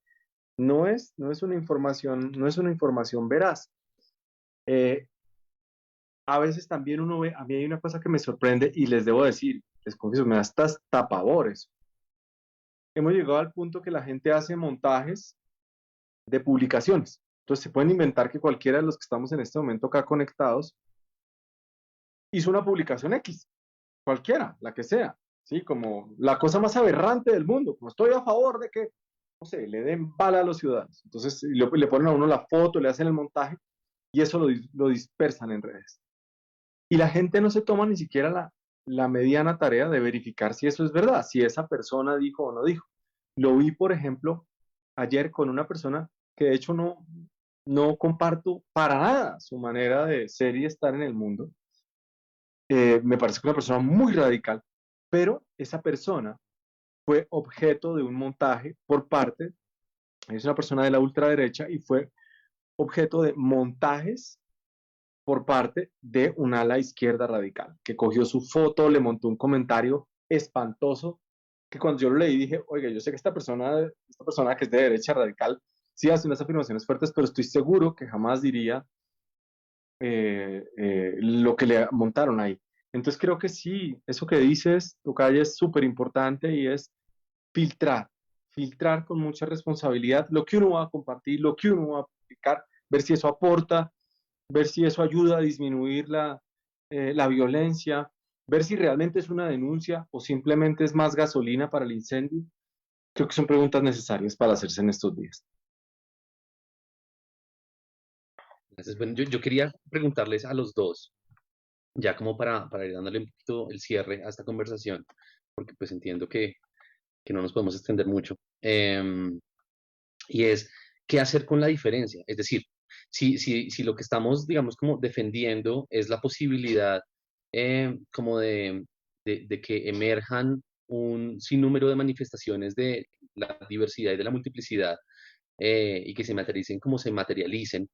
no es una información veraz. A veces también uno ve, a mí hay una cosa que me sorprende y les debo decir, les confieso, me da hasta tapabores. Hemos llegado al punto que la gente hace montajes de publicaciones. Entonces se pueden inventar que cualquiera de los que estamos en este momento acá conectados hizo una publicación X, cualquiera, la que sea, ¿sí? Como la cosa más aberrante del mundo, como estoy a favor de que, no sé, le den bala a los ciudadanos. Entonces le ponen a uno la foto, le hacen el montaje y eso lo dispersan en redes. Y la gente no se toma ni siquiera la mediana tarea de verificar si eso es verdad, si esa persona dijo o no dijo. Lo vi, por ejemplo, ayer con una persona que de hecho no comparto para nada su manera de ser y estar en el mundo. Me parece que una persona muy radical, pero esa persona fue objeto de un montaje por parte, es una persona de la ultraderecha y fue objeto de montajes por parte de un ala izquierda radical, que cogió su foto, le montó un comentario espantoso, que cuando yo lo leí dije, oiga, yo sé que esta persona que es de derecha radical, sí hace unas afirmaciones fuertes, pero estoy seguro que jamás diría lo que le montaron ahí. Entonces creo que sí, eso que dices, Tocaya, es súper importante y es filtrar con mucha responsabilidad lo que uno va a compartir, lo que uno va a publicar, ver si eso aporta, ver si eso ayuda a disminuir la violencia, ver si realmente es una denuncia o simplemente es más gasolina para el incendio. Creo que son preguntas necesarias para hacerse en estos días. Entonces, bueno, yo quería preguntarles a los dos, ya como para ir dándole un poquito el cierre a esta conversación, porque pues entiendo que no nos podemos extender mucho, y es, ¿qué hacer con la diferencia? Es decir, si lo que estamos, digamos, como defendiendo es la posibilidad como de que emerjan un sinnúmero de manifestaciones de la diversidad y de la multiplicidad, y que se materialicen como se materialicen,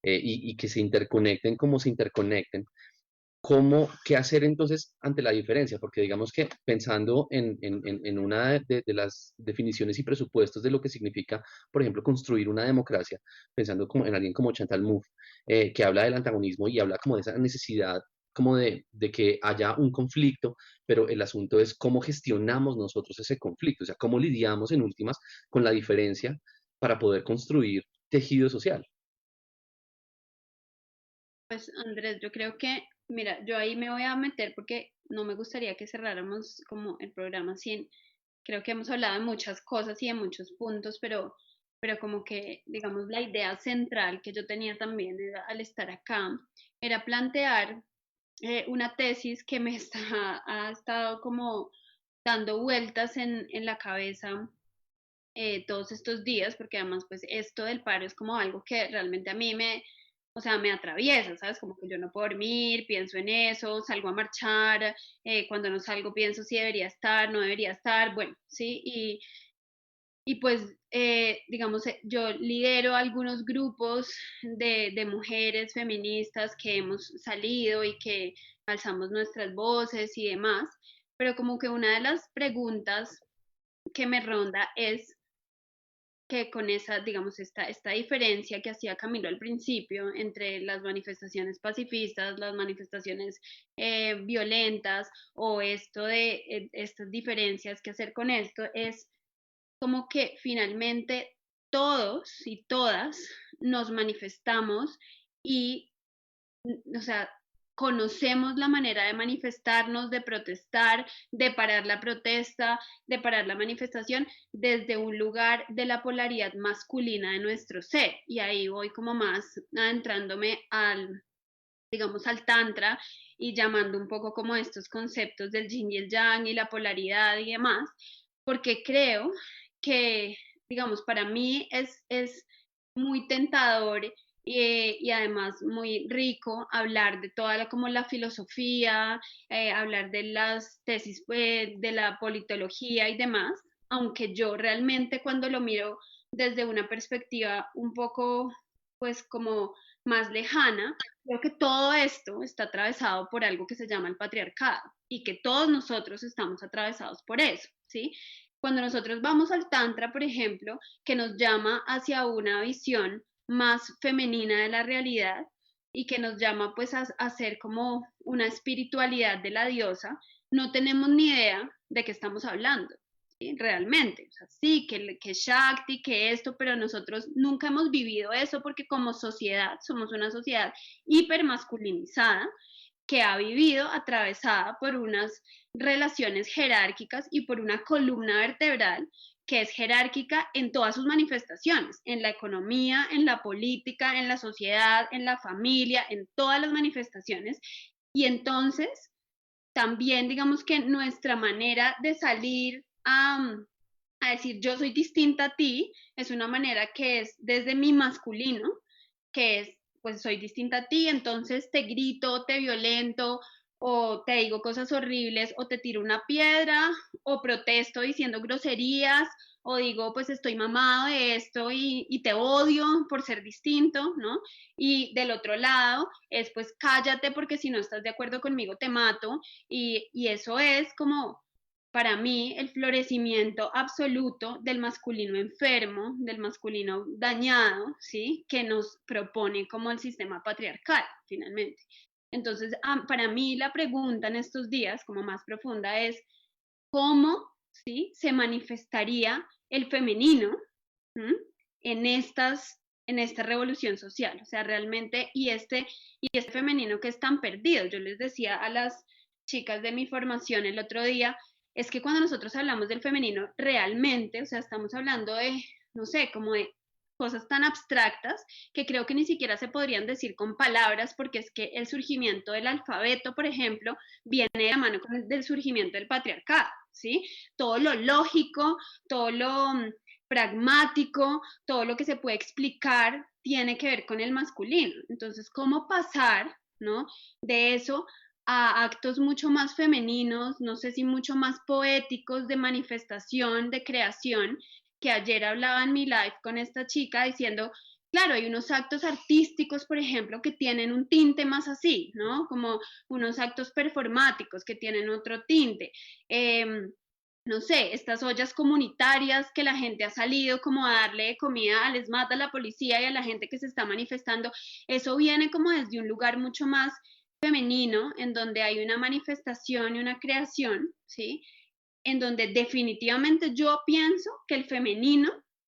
y que se interconecten como se interconecten, ¿qué hacer entonces ante la diferencia? Porque digamos que pensando en una de las definiciones y presupuestos de lo que significa, por ejemplo, construir una democracia, pensando como en alguien como Chantal Mouffe, que habla del antagonismo y habla como de esa necesidad como de que haya un conflicto, pero el asunto es cómo gestionamos nosotros ese conflicto, o sea, cómo lidiamos en últimas con la diferencia para poder construir tejido social. Pues Andrés, yo creo que, mira, yo ahí me voy a meter porque no me gustaría que cerráramos como el programa sin, creo que hemos hablado de muchas cosas y de muchos puntos, pero como que, digamos, la idea central que yo tenía también al estar acá era plantear una tesis que ha estado como dando vueltas en la cabeza todos estos días, porque además pues esto del paro es como algo que realmente a mí o sea, me atraviesa, ¿sabes? Como que yo no puedo dormir, pienso en eso, salgo a marchar, cuando no salgo pienso si debería estar, no debería estar, bueno, ¿sí? Y pues, digamos, yo lidero algunos grupos de mujeres feministas que hemos salido y que alzamos nuestras voces y demás, pero como que una de las preguntas que me ronda es que con esa, digamos, esta diferencia que hacía Camilo al principio entre las manifestaciones pacifistas, las manifestaciones violentas o esto de estas diferencias que hacer con esto es como que finalmente todos y todas nos manifestamos y, o sea, conocemos la manera de manifestarnos, de protestar, de parar la protesta, de parar la manifestación desde un lugar de la polaridad masculina de nuestro ser. Y ahí voy como más adentrándome digamos, al tantra y llamando un poco como estos conceptos del yin y el yang y la polaridad y demás, porque creo que, digamos, para mí es muy tentador y además muy rico hablar de toda como la filosofía, hablar de las tesis de la politología y demás, aunque yo realmente cuando lo miro desde una perspectiva un poco, pues como más lejana, creo que todo esto está atravesado por algo que se llama el patriarcado y que todos nosotros estamos atravesados por eso, ¿sí? Cuando nosotros vamos al Tantra, por ejemplo, que nos llama hacia una visión más femenina de la realidad y que nos llama pues a ser como una espiritualidad de la diosa, no tenemos ni idea de qué estamos hablando. ¿Sí? Realmente, o sea, sí, que Shakti, que esto, pero nosotros nunca hemos vivido eso porque como sociedad somos una sociedad hipermasculinizada que ha vivido atravesada por unas relaciones jerárquicas y por una columna vertebral que es jerárquica en todas sus manifestaciones, en la economía, en la política, en la sociedad, en la familia, en todas las manifestaciones. Y entonces, también digamos que nuestra manera de salir a decir yo soy distinta a ti es una manera que es desde mi masculino, que es pues soy distinta a ti, entonces te grito, te violento o te digo cosas horribles o te tiro una piedra o protesto diciendo groserías o digo pues estoy mamado de esto y te odio por ser distinto, ¿no? Y del otro lado es pues cállate porque si no estás de acuerdo conmigo te mato y eso es como para mí el florecimiento absoluto del masculino enfermo, del masculino dañado, ¿sí? Que nos propone como el sistema patriarcal, finalmente. Entonces, para mí la pregunta en estos días, como más profunda, es cómo, ¿sí? Se manifestaría el femenino en esta revolución social, o sea, realmente, y este femenino que es tan perdido. Yo les decía a las chicas de mi formación el otro día, es que cuando nosotros hablamos del femenino, realmente, o sea, estamos hablando de, no sé, como de cosas tan abstractas que creo que ni siquiera se podrían decir con palabras, porque es que el surgimiento del alfabeto, por ejemplo, viene de la mano con el surgimiento del patriarcado, ¿sí? Todo lo lógico, todo lo pragmático, todo lo que se puede explicar tiene que ver con el masculino. Entonces, ¿cómo pasar, ¿no? De eso a actos mucho más femeninos, no sé si mucho más poéticos de manifestación, de creación, que ayer hablaba en mi live con esta chica diciendo claro, hay unos actos artísticos, por ejemplo, que tienen un tinte más así, ¿no? Como unos actos performáticos que tienen otro tinte. No sé, estas ollas comunitarias que la gente ha salido como a darle comida a ESMAD, a la policía y a la gente que se está manifestando, eso viene como desde un lugar mucho más femenino, en donde hay una manifestación y una creación, ¿sí? En donde definitivamente yo pienso que el femenino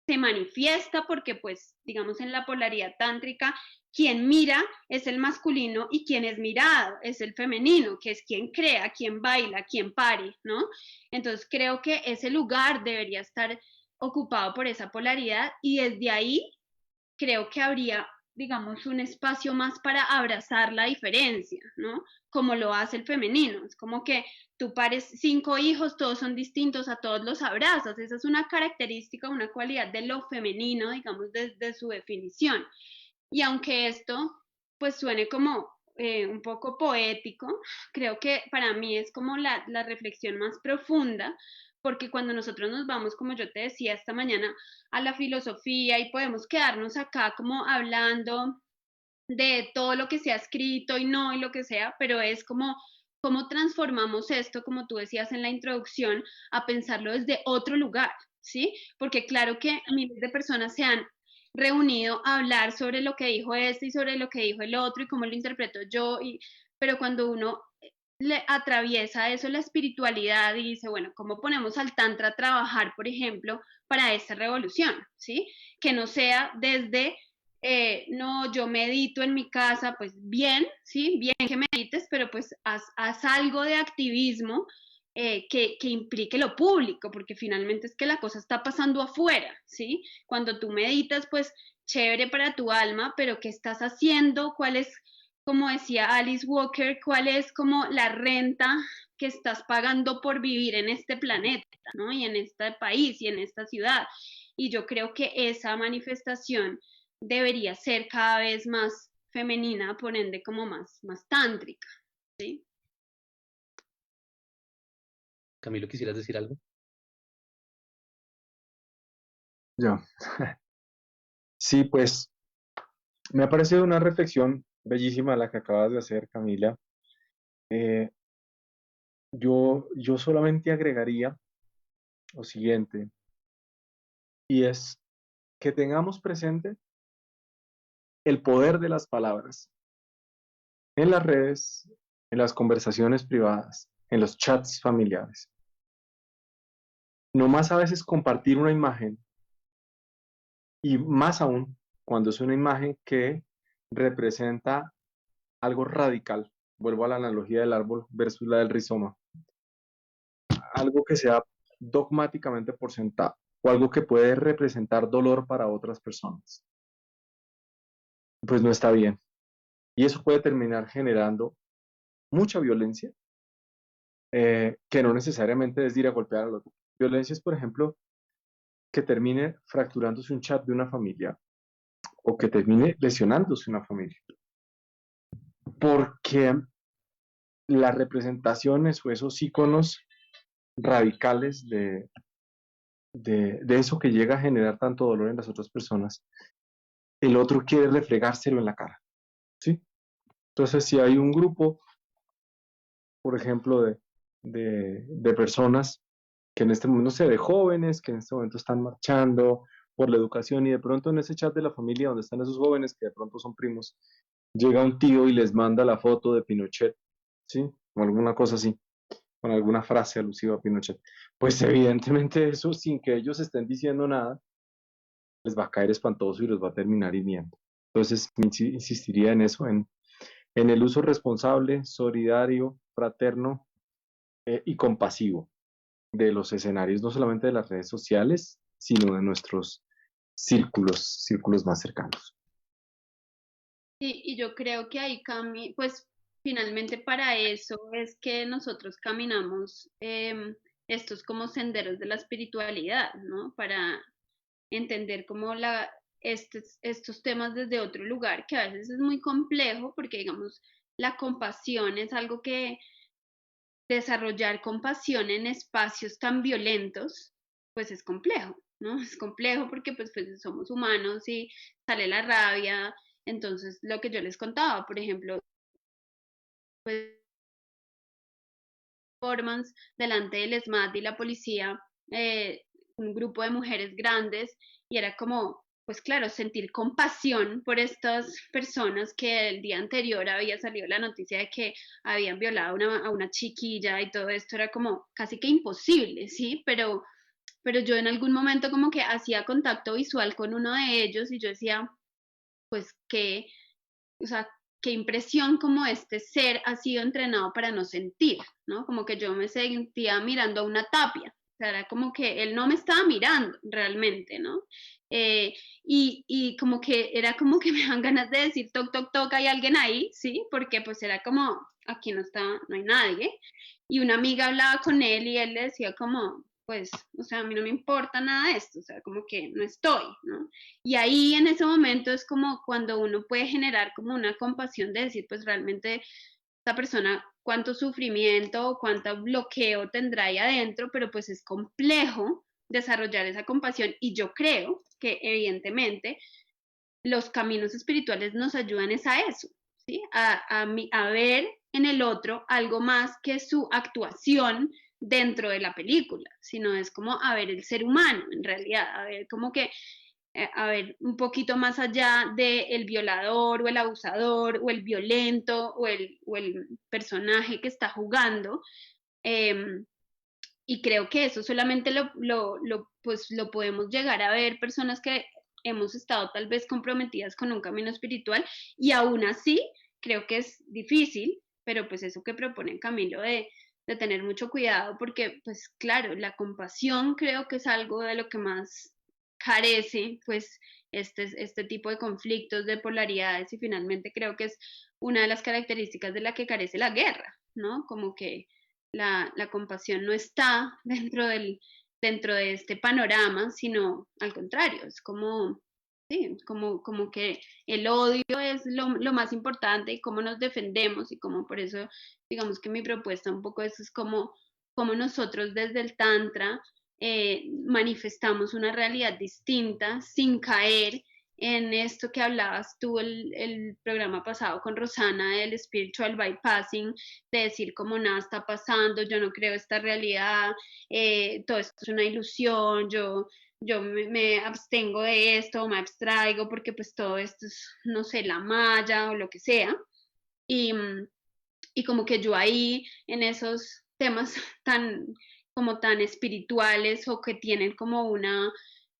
se manifiesta porque, pues, digamos, en la polaridad tántrica, quien mira es el masculino y quien es mirado es el femenino, que es quien crea, quien baila, quien pare, ¿no? Entonces creo que ese lugar debería estar ocupado por esa polaridad y desde ahí creo que habría, digamos, un espacio más para abrazar la diferencia, ¿no? Como lo hace el femenino. Es como que tú pares 5 hijos, todos son distintos, a todos los abrazas. Esa es una característica, una cualidad de lo femenino, digamos, desde su definición. Y aunque esto, pues, suene como un poco poético, creo que para mí es como la reflexión más profunda, porque cuando nosotros nos vamos, como yo te decía esta mañana, a la filosofía y podemos quedarnos acá como hablando de todo lo que se ha escrito y no y lo que sea, pero es como cómo transformamos esto, como tú decías en la introducción, a pensarlo desde otro lugar, ¿sí? Porque claro que miles de personas se han reunido a hablar sobre lo que dijo este y sobre lo que dijo el otro y cómo lo interpreto yo, pero cuando uno le atraviesa eso la espiritualidad y dice, bueno, ¿cómo ponemos al tantra a trabajar, por ejemplo, para esta revolución? ¿Sí? Que no sea desde, no, yo medito en mi casa, pues bien, ¿sí? Bien que medites, pero pues haz algo de activismo que implique lo público, porque finalmente es que la cosa está pasando afuera, ¿sí? Cuando tú meditas, pues chévere para tu alma, pero ¿qué estás haciendo? ¿Cuál es, como decía Alice Walker, cuál es como la renta que estás pagando por vivir en este planeta, ¿no? Y en este país y en esta ciudad? Y yo creo que esa manifestación debería ser cada vez más femenina, por ende como más tántrica, ¿sí? Camilo, ¿quisieras decir algo? Ya. Sí, pues me ha parecido una reflexión bellísima la que acabas de hacer, Camila. Eh, yo solamente agregaría lo siguiente, y es que tengamos presente el poder de las palabras en las redes, en las conversaciones privadas, en los chats familiares. No más a veces compartir una imagen, y más aún cuando es una imagen que representa algo radical. Vuelvo a la analogía del árbol versus la del rizoma. Algo que sea dogmáticamente por sentado o algo que puede representar dolor para otras personas. Pues no está bien. Y eso puede terminar generando mucha violencia, que no necesariamente es ir a golpear al otro. Violencia es, por ejemplo, que termine fracturándose un chat de una familia o que termine lesionándose una familia. Porque las representaciones o esos iconos radicales de eso que llega a generar tanto dolor en las otras personas, el otro quiere refregárselo en la cara, ¿sí? Entonces, si hay un grupo, por ejemplo, de personas que en este momento, no sé, de jóvenes que en este momento están marchando por la educación y de pronto en ese chat de la familia donde están esos jóvenes que de pronto son primos, llega un tío y les manda la foto de Pinochet, ¿sí? O alguna cosa así, con alguna frase alusiva a Pinochet. Pues evidentemente eso, sin que ellos estén diciendo nada, les va a caer espantoso y los va a terminar hiriendo. Entonces, insistiría en eso, en el uso responsable, solidario, fraterno y compasivo de los escenarios, no solamente de las redes sociales, sino de nuestros círculos más cercanos. Sí, y yo creo que ahí pues finalmente para eso es que nosotros caminamos estos como senderos de la espiritualidad, ¿no? Para entender como estos temas desde otro lugar, que a veces es muy complejo porque, digamos, la compasión es algo que desarrollar compasión en espacios tan violentos, pues es complejo, ¿no? Es complejo porque pues somos humanos y sale la rabia. Entonces, lo que yo les contaba, por ejemplo, pues performance delante del SMAT y la policía, un grupo de mujeres grandes, y era como, pues claro, sentir compasión por estas personas que el día anterior había salido la noticia de que habían violado a una chiquilla y todo esto era como casi que imposible, ¿sí? Pero yo en algún momento como que hacía contacto visual con uno de ellos y yo decía, pues que, o sea, qué impresión como este ser ha sido entrenado para no sentir, ¿no? Como que yo me sentía mirando a una tapia, o sea, era como que él no me estaba mirando realmente, ¿no? Y como que era como que me dan ganas de decir toc, toc, toc, hay alguien ahí, ¿sí? Porque pues era como, aquí no está, no hay nadie. Y una amiga hablaba con él y él le decía como, pues, o sea, a mí no me importa nada de esto, o sea, como que no estoy, ¿no? Y ahí en ese momento es como cuando uno puede generar como una compasión de decir, pues realmente esta persona cuánto sufrimiento o cuánto bloqueo tendrá ahí adentro, pero pues es complejo desarrollar esa compasión y yo creo que evidentemente los caminos espirituales nos ayudan es a eso, ¿sí? A ver en el otro algo más que su actuación dentro de la película, sino es como a ver el ser humano en realidad, a ver como que a ver, un poquito más allá del violador o el abusador o el violento o el personaje que está jugando. Eh, y creo que eso solamente pues, lo podemos llegar a ver personas que hemos estado tal vez comprometidas con un camino espiritual y aún así creo que es difícil, pero pues eso que propone Camilo de tener mucho cuidado porque pues claro, la compasión creo que es algo de lo que más carece pues este tipo de conflictos, de polaridades y finalmente creo que es una de las características de la que carece la guerra, ¿no? Como que la compasión no está dentro de este panorama, sino al contrario, es como, sí, como que el odio es lo más importante y cómo nos defendemos y como por eso, digamos que mi propuesta un poco es como nosotros desde el Tantra manifestamos una realidad distinta sin caer en esto que hablabas tú el programa pasado con Rosana del spiritual bypassing, de decir como nada está pasando, yo no creo esta realidad, todo esto es una ilusión, yo me abstengo de esto, me abstraigo porque pues todo esto es, no sé, la malla o lo que sea. Y, y como que yo ahí en esos temas tan como tan espirituales o que tienen como una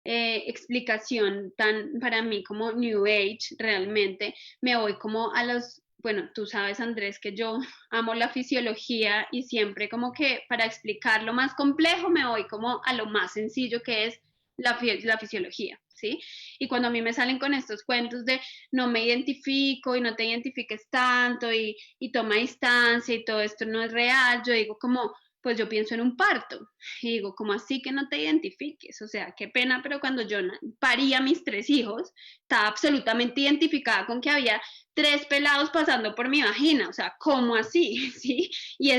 explicación tan para mí como New Age realmente, me voy como a los, bueno, tú sabes Andrés que yo amo la fisiología y siempre como que para explicar lo más complejo me voy como a lo más sencillo que es la fisiología, ¿sí? Y cuando a mí me salen con estos cuentos de no me identifico y no te identifiques tanto y toma distancia y todo esto no es real, yo digo como, pues yo pienso en un parto y digo, como así que no te identifiques? O sea, qué pena, pero cuando yo parí a mis 3 hijos, estaba absolutamente identificada con que había 3 pelados pasando por mi vagina, o sea, ¿cómo así? ¿Sí? Y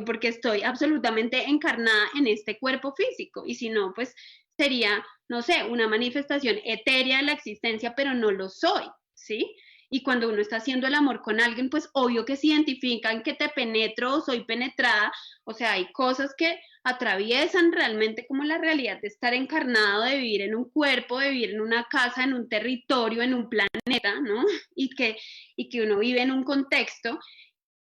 porque estoy absolutamente encarnada en este cuerpo físico y si no, pues sería, no sé, una manifestación etérea de la existencia, pero no lo soy, ¿sí? Y cuando uno está haciendo el amor con alguien, pues obvio que se identifican que te penetro o soy penetrada, o sea, hay cosas que atraviesan realmente como la realidad de estar encarnado, de vivir en un cuerpo, de vivir en una casa, en un territorio, en un planeta, ¿no? Y que uno vive en un contexto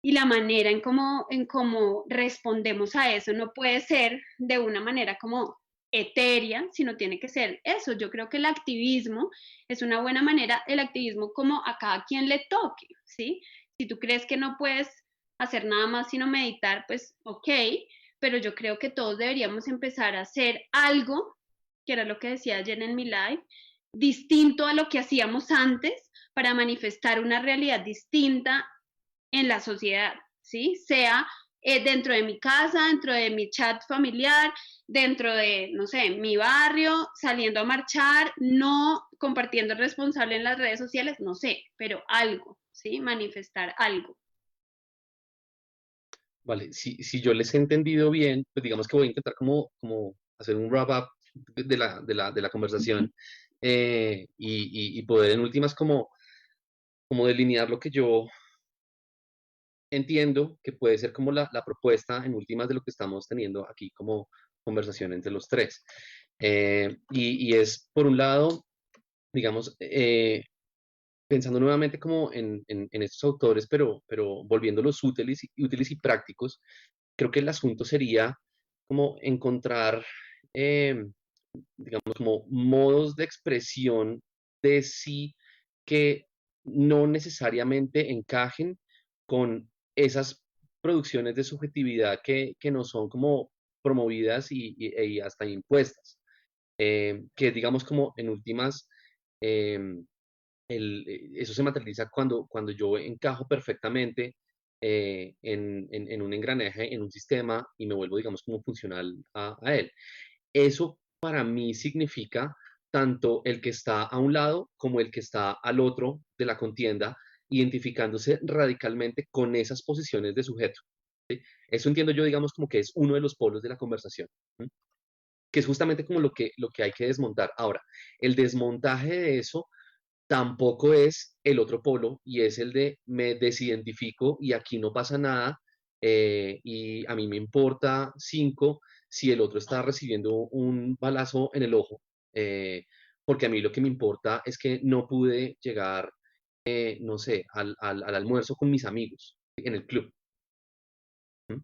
y la manera en cómo respondemos a eso no puede ser de una manera como etérea, sino tiene que ser eso. Yo creo que el activismo es una buena manera, el activismo como a cada quien le toque, ¿sí? Si tú crees que no puedes hacer nada más sino meditar, pues ok, pero yo creo que todos deberíamos empezar a hacer algo, que era lo que decía ayer en mi live, distinto a lo que hacíamos antes para manifestar una realidad distinta en la sociedad, ¿sí? Sea dentro de mi casa, dentro de mi chat familiar, dentro de, no sé, mi barrio, saliendo a marchar, no compartiendo el responsable en las redes sociales, no sé, pero algo, ¿sí? Manifestar algo. Vale, si yo les he entendido bien, pues digamos que voy a intentar como hacer un wrap up de la conversación, y poder en últimas como delinear lo que yo entiendo que puede ser como la propuesta en últimas de lo que estamos teniendo aquí como conversación entre los tres. Y es, por un lado, digamos, pensando nuevamente como en estos autores, pero volviéndolos útiles y prácticos, creo que el asunto sería como encontrar, eh, digamos, como modos de expresión de sí que no necesariamente encajen con esas producciones de subjetividad que no son como promovidas y hasta impuestas. Que digamos como en últimas, em, eso se materializa cuando yo encajo perfectamente en un engranaje, en un sistema y me vuelvo, digamos, como funcional a él. Eso para mí significa tanto el que está a un lado como el que está al otro de la contienda, identificándose radicalmente con esas posiciones de sujeto. ¿Sí? Eso entiendo yo, digamos, como que es uno de los polos de la conversación, ¿sí? Que es justamente como lo que hay que desmontar. Ahora, el desmontaje de eso tampoco es el otro polo y es el de me desidentifico y aquí no pasa nada, y a mí me importa cinco si el otro está recibiendo un balazo en el ojo, porque a mí lo que me importa es que no pude llegar, no sé, al almuerzo con mis amigos en el club. ¿Mm?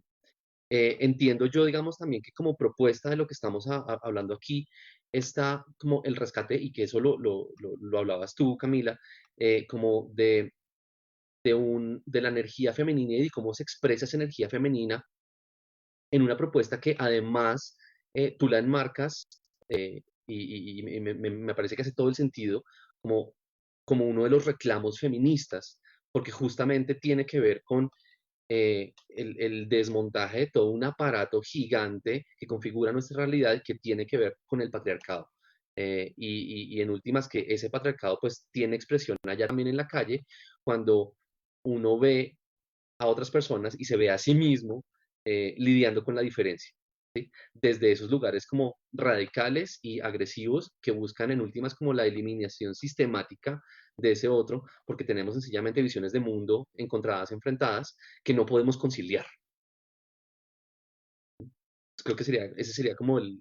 Entiendo yo, digamos, también que como propuesta de lo que estamos hablando aquí está como el rescate, y que eso lo hablabas tú, Camila, como de la energía femenina y de cómo se expresa esa energía femenina en una propuesta que además tú la enmarcas, y me parece que hace todo el sentido como uno de los reclamos feministas, porque justamente tiene que ver con el desmontaje de todo un aparato gigante que configura nuestra realidad y que tiene que ver con el patriarcado. Y en últimas que ese patriarcado pues tiene expresión allá también en la calle, cuando uno ve a otras personas y se ve a sí mismo lidiando con la diferencia. ¿Sí? Desde esos lugares como radicales y agresivos que buscan en últimas como la eliminación sistemática de ese otro, porque tenemos sencillamente visiones de mundo encontradas, enfrentadas, que no podemos conciliar. Creo que ese sería como el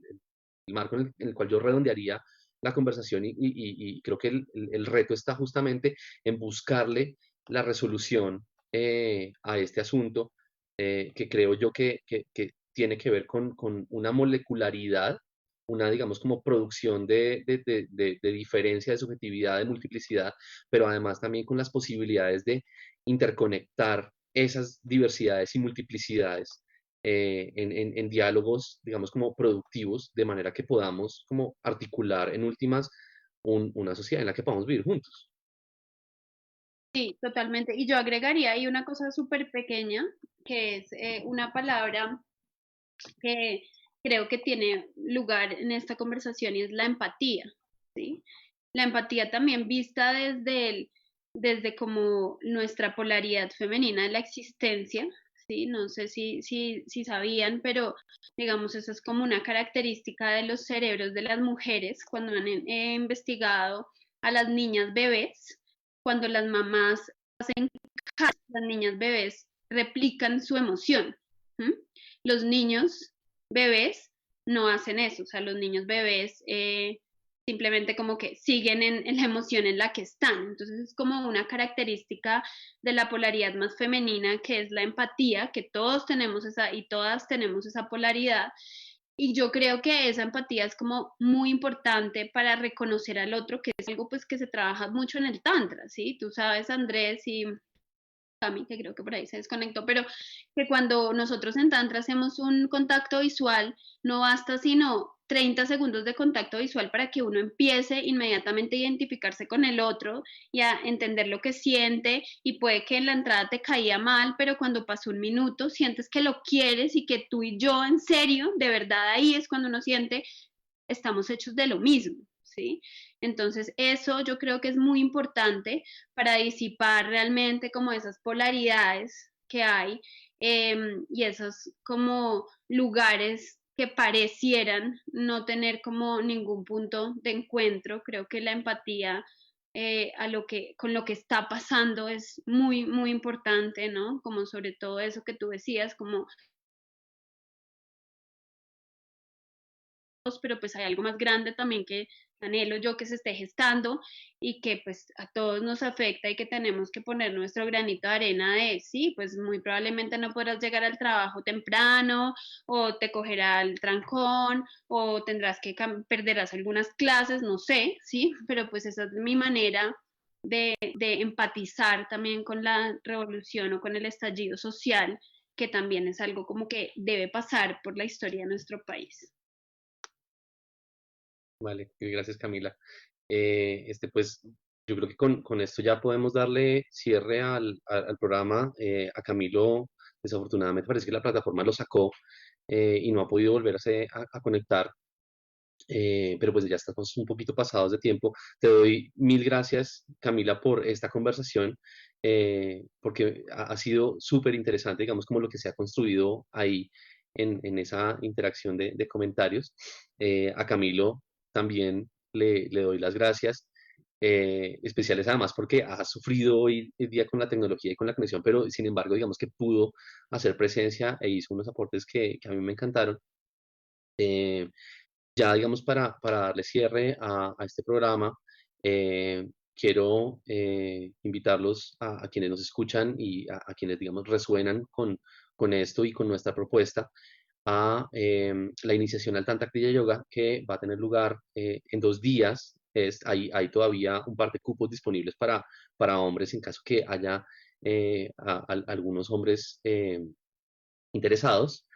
marco en el cual yo redondearía la conversación, y creo que el reto está justamente en buscarle la resolución a este asunto, que creo yo que tiene que ver con una molecularidad, una, digamos, como producción de diferencia, de subjetividad, de multiplicidad, pero además también con las posibilidades de interconectar esas diversidades y multiplicidades en diálogos, digamos, como productivos, de manera que podamos como articular en últimas una sociedad en la que podamos vivir juntos. Sí, totalmente. Y yo agregaría ahí una cosa súper pequeña, que es una palabra que creo que tiene lugar en esta conversación, y es la empatía, ¿sí? La empatía también vista desde como nuestra polaridad femenina de la existencia, ¿sí? No sé si sabían, pero digamos, eso es como una característica de los cerebros de las mujeres cuando han investigado a las niñas bebés, cuando las mamás hacen caso, las niñas bebés replican su emoción. ¿Mm? Los niños bebés no hacen eso, o sea, los niños bebés simplemente como que siguen en la emoción en la que están. Entonces es como una característica de la polaridad más femenina, que es la empatía, que todos tenemos esa y todas tenemos esa polaridad. Y yo creo que esa empatía es como muy importante para reconocer al otro, que es algo pues que se trabaja mucho en el tantra, ¿sí? Tú sabes, Andrés, y Cami, que creo que por ahí se desconectó, pero que cuando nosotros en Tantra hacemos un contacto visual, no basta sino 30 segundos de contacto visual para que uno empiece inmediatamente a identificarse con el otro y a entender lo que siente, y puede que en la entrada te caía mal, pero cuando pasó un minuto sientes que lo quieres y que tú y yo en serio, de verdad, ahí es cuando uno siente estamos hechos de lo mismo, ¿sí? Entonces, eso yo creo que es muy importante para disipar realmente como esas polaridades que hay, y esos como lugares que parecieran no tener como ningún punto de encuentro. Creo que la empatía con lo que está pasando es muy, muy importante, ¿no? Como sobre todo eso que tú decías, como pero pues hay algo más grande también que anhelo yo que se esté gestando y que pues a todos nos afecta y que tenemos que poner nuestro granito de arena de sí, pues muy probablemente no podrás llegar al trabajo temprano o te cogerá el trancón o tendrás que perderás algunas clases, no sé, sí, pero pues esa es mi manera de empatizar también con la revolución o con el estallido social, que también es algo como que debe pasar por la historia de nuestro país. Vale, gracias Camila. Pues yo creo que con esto ya podemos darle cierre al programa. A Camilo, desafortunadamente parece que la plataforma lo sacó y no ha podido volverse a conectar. Pero pues ya estamos un poquito pasados de tiempo. Te doy mil gracias, Camila, por esta conversación, porque ha sido súper interesante, digamos, como lo que se ha construido ahí en esa interacción de comentarios. A Camilo también le doy las gracias. Especiales además porque ha sufrido hoy el día con la tecnología y con la conexión, pero sin embargo, digamos que pudo hacer presencia e hizo unos aportes que a mí me encantaron. Ya, digamos, para darle cierre a este programa, quiero invitarlos a quienes nos escuchan y a quienes, digamos, resuenan con esto y con nuestra propuesta a la iniciación al Tantra Kriya Yoga, que va a tener lugar en 2 días. Hay todavía un par de cupos disponibles para hombres en caso que haya algunos hombres interesados.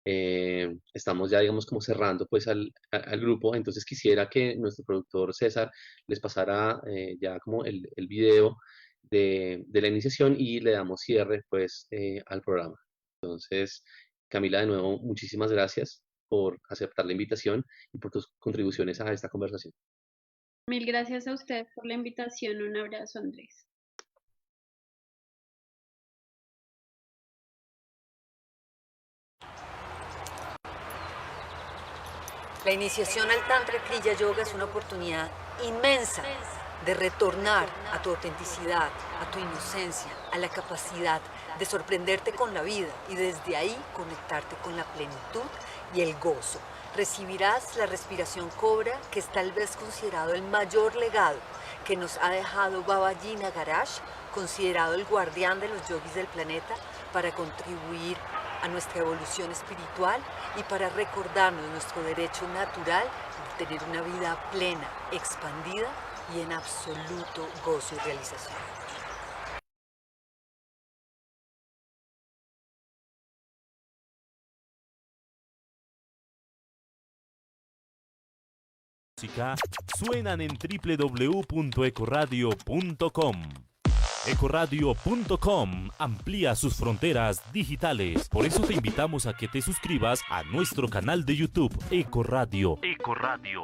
Estamos ya, digamos, como cerrando pues al grupo, entonces quisiera que nuestro productor César les pasara ya como el video de la iniciación y le damos cierre pues al programa. Entonces, Camila, de nuevo, muchísimas gracias por aceptar la invitación y por tus contribuciones a esta conversación. Mil gracias a usted por la invitación. Un abrazo, Andrés. La iniciación al Tantra Kriya Yoga es una oportunidad inmensa de retornar a tu autenticidad, a tu inocencia, a la capacidad de sorprenderte con la vida y desde ahí conectarte con la plenitud y el gozo. Recibirás la respiración cobra, que es tal vez considerado el mayor legado que nos ha dejado Babaji Nagaraj, considerado el guardián de los yogis del planeta, para contribuir a nuestra evolución espiritual y para recordarnos nuestro derecho natural de tener una vida plena, expandida y en absoluto gozo y realización. Suenan en www.ecoradio.com. Ecoradio.com amplía sus fronteras digitales. Por eso te invitamos a que te suscribas a nuestro canal de YouTube Ecoradio.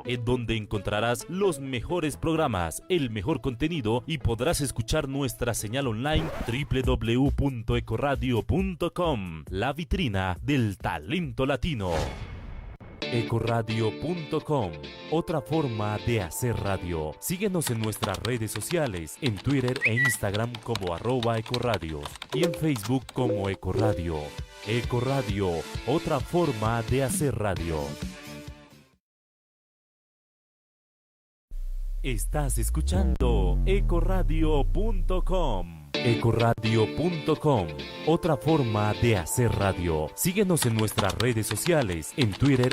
En donde encontrarás los mejores programas, el mejor contenido y podrás escuchar nuestra señal online www.ecoradio.com, la vitrina del talento latino. Ecoradio.com, otra forma de hacer radio. Síguenos en nuestras redes sociales, en Twitter e Instagram como @Ecoradio y en Facebook como Ecoradio. Ecoradio, otra forma de hacer radio. Estás escuchando Ecoradio.com. Ecoradio.com, otra forma de hacer radio. Síguenos en nuestras redes sociales, en Twitter